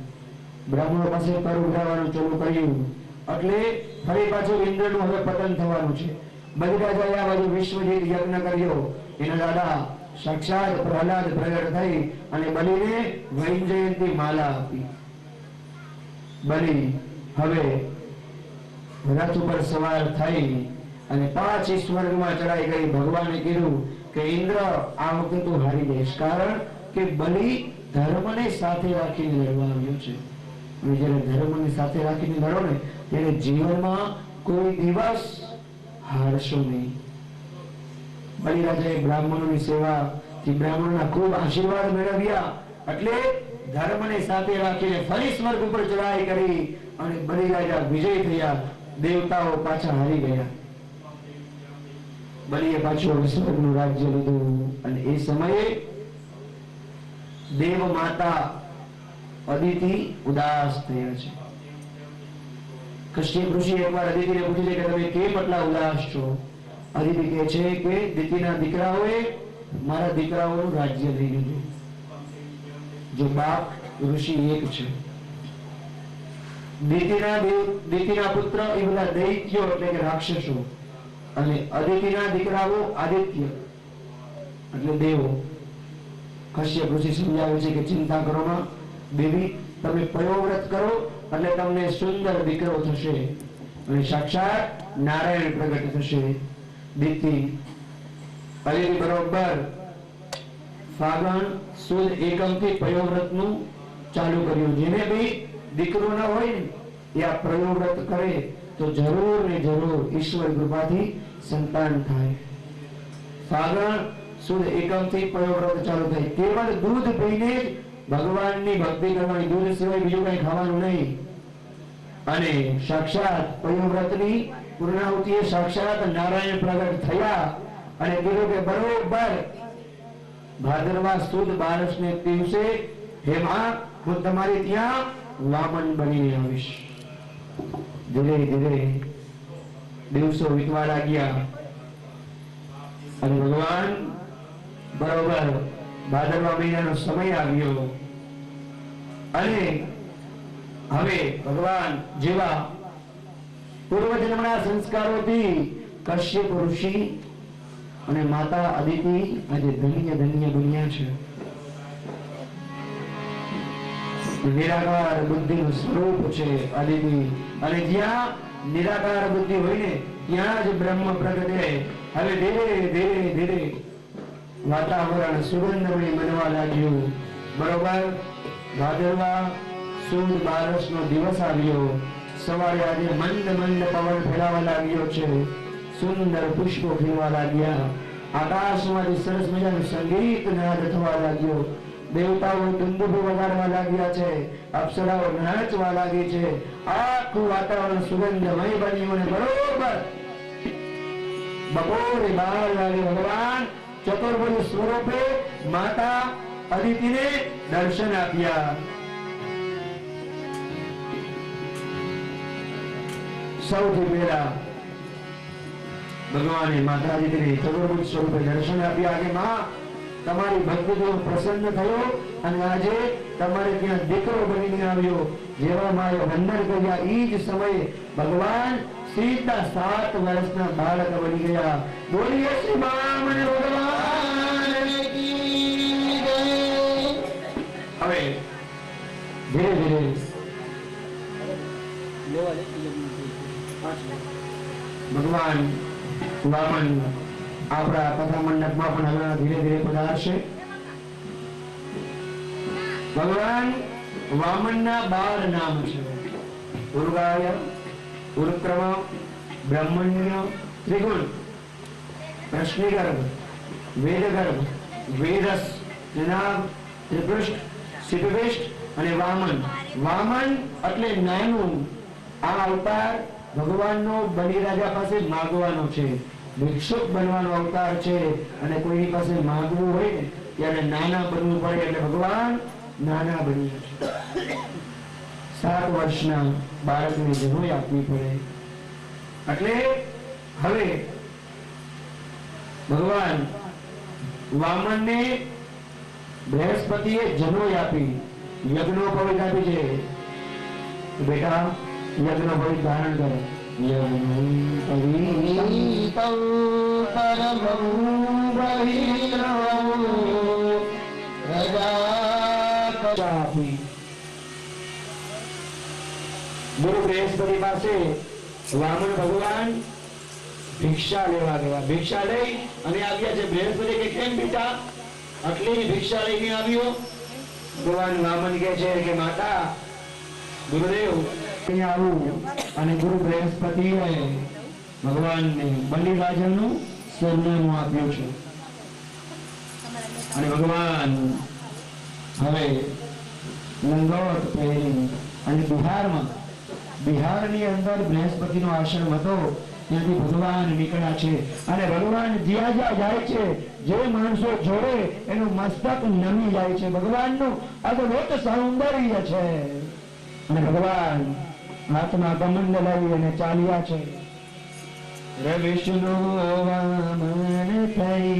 બ્રાહ્મણો પાસે કર ઉઘરાવવાનું ચાલુ કર્યું. એટલે ફરી પાછું ઇન્દ્રનું હવે પતન થવાનું છે. બલિરાજાએ આ બાજુ વિશ્વજીત યજ્ઞ કર્યો. એના દાદા સાક્ષાત પ્રહલાદ પ્રગટ થઈ અને બલિને વૈજયંતી માલા આપી. બલિ હવે રથ ઉપર સવાર થઈ અને પાછી સ્વર્ગમાં ચડાઈ ગઈ. ભગવાને કીધું કે ઇન્દ્ર આ વખતે તું હારી જઈશ, કારણ કે બલિ ધર્મને સાથે રાખીને લડવા આવ્યો છે. અને જ્યારે ધર્મને સાથે રાખીને લડો ને ત્યારે જીવનમાં કોઈ દિવસ હારશો નહીં. બલિરાજાએ બ્રાહ્મણોની સેવાથી બ્રાહ્મણોના ખૂબ આશીર્વાદ મેળવ્યા. એટલે ધર્મને સાથે રાખીને ફરી સ્વર્ગ ઉપર ચડાઈ કરી અને બલિરાજા વિજય થયા. દેવતાઓ પાછા હારી ગયા. બલિએ પાછું સ્વર્ગનું રાજ્ય લીધું. અને એ સમયે દેવ માતા અદિતિ ઉદાસ થયા છે. કશ્યપ ઋષિ એકવાર અદિતિને પૂછે છે કે તમે કેમ આટલા ઉદાસ છો? અદિતિ કહે છે કે દિતિના દીકરાઓએ મારા દીકરાઓનું રાજ્ય લઈ લીધું. જો બાપ ઋષિ એક છે. દિતિના પુત્ર એ બધા દૈત્યો એટલે કે રાક્ષસો, અને અદિતિના દીકરાઓ આદિત્ય એટલે દેવો. કશ્યપ ઋષિ સમજાવે છે કે ચિંતા કરો માં દેવી, તમે પયોવ્રત કરો એટલે તમને સુંદર દીકરો થશે અને સાક્ષાત નારાયણ પ્રગટ થશે. દિતિ અદિતિ બરોબર ફાગણ સુદ એકમથી પયોવ્રતનું ચાલુ કર્યું. જેને બી દીકરો ન હોય ને એ આ પયોવ્રત કરે તો જરૂર ને જરૂર ઈશ્વર કૃપાથી સંતાન થાય. ફાગણ સુદ એકમથી પયોવ્રત ચાલુ થાય. કેવળ દૂધ પીને જ ભગવાનની ભક્તિ કરવાની, દૂધ સિવાય બીજું કઈ ખાવાનું નહીં. અને સાક્ષાત પયોવ્રતની પૂર્ણાહુતિએ સાક્ષાત નારાયણ પ્રગટ થયા અને કીધું કે બરોબર ભાદરવા સુદ 12ને દિવસે હે માં હું તમારી ત્યાં વામન બનીને આવીશ. ધીરે ધીરે દિવસો વીતવા લાગ્યા અને ભગવાન બરોબર ભાદરવા મહિનાનો સમય આવ્યો અને હવે ભગવાન જેવા પૂર્વજન્મના સંસ્કારોથી કશ્યપ ઋષિ અને માતા અદિતિ આજે ધન્ય ધન્ય બન્યા છે. નિરાકાર બુદ્ધિનું સ્વરૂપ છે અદિતિ. અને જ્યાં નિરાકાર બુદ્ધિ હોય ને ત્યાં જ બ્રહ્મ પ્રગટે. હવે ધીરે ધીરે ધીરે વાતાવરણ સુગંધમય બનવા લાગ્યું. બરોબર ભાદરવા સુદ 12નો દિવસ આવ્યો. સવારે આજે મંદ મંદ પવન ફેલાવા લાગ્યો છે. સુંદર પુષ્પો ખીલવા લાગ્યા. આકાશમાંથી સરસ મજાનું સંગીત નાદ થવા લાગ્યો. દેવતાઓ ડુંબુભ વગાડવા લાગ્યા છે. અપ્સરાઓ નાચવા લાગી છે. આખું વાતાવરણ સુગંધમય બન્યું અને બરોબર બપોરે 12 વાગે ભગવાન ચતુર્ભુજ સ્વરૂપે માતા અદિતિને દર્શન આપ્યા. સૌથી પહેલા ભગવાને માતાજીને ચતુર્ભુજ સ્વરૂપે દર્શન આપ્યા કે માં તમારી ભક્તિથી હું પ્રસન્ન થયો અને આજે તમારે ત્યાં દીકરો બનીને આવ્યો. જેવા માએ વંદન કર્યા એ જ સમયે ભગવાન સીધા 7 વર્ષના બાળક બની ગયા. બોલીએ શ્રી વામન ભગવાન કી જય. હવે ધીરે ધીરે ભગવાન વામન આપણા કથા મંડપમાં પણ હવે ધીરે ધીરે પધારશે. ભગવાન વામનના 12 નામ છે. ઉર્ગાય, ઉર્ક્રમ, બ્રહ્મણ્ય, ત્રિગુણ, પ્રશ્નિગર્ભ, વેદગર્ભ, વેદસ, ત્રિનાભ, ત્રિપૃષ્ઠ, સિદ્ધવિષ્ઠ અને વામન. વામન એટલે નાનું. આ અવતાર ભગવાનનો બલિરાજા પાસે માગવાનો છે. ભિક્ષુક બનવાનો અવતાર છે અને કોઈની પાસે માંગવું હોય ને ત્યારે નાના બનવું પડે એટલે ભગવાન નાના બન્યા છે. 7 વર્ષના બાળકને જનોઈ આપવી પડે એટલે હવે ભગવાન વામનને બૃહસ્પતિએ જનોઈ આપી, યજ્ઞોપવિત આપી છે. બેટા યજ્ઞોપવિત ધારણ કરો. ગુરુ બૃહસ્પતિ પાસે વામન ભગવાન ભિક્ષા લેવા ગયા. ભિક્ષા લઈ અને આવ્યા છે. બૃહસ્પતિ કે કેમ બેટા આટલી ભિક્ષા લઈને આવ્યો? ભગવાન વામન કહે છે કે માતા ગુરુદેવ અહીંયા આવું અને ગુરુ બૃહસ્પતિએ ભગવાનને બલિરાજાનું સરનામું આપ્યું છે અને ભગવાન હવે લંગોટ પહેરી અને બિહારની અંદર બૃહસ્પતિનો આશ્રમ હતો. ત્યાંથી ભગવાન નીકળ્યા છે અને ભગવાન જ્યાં જ્યાં જાય છે જે માણસો જોડે એનું મસ્તક નમી જાય છે. ભગવાનનું અદભુત સૌંદર્ય છે અને ભગવાન હાથમાં કમંડ લઈ અને ચાલ્યા છે. રે વિષ્ણુ વામન થઈ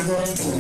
શોભતું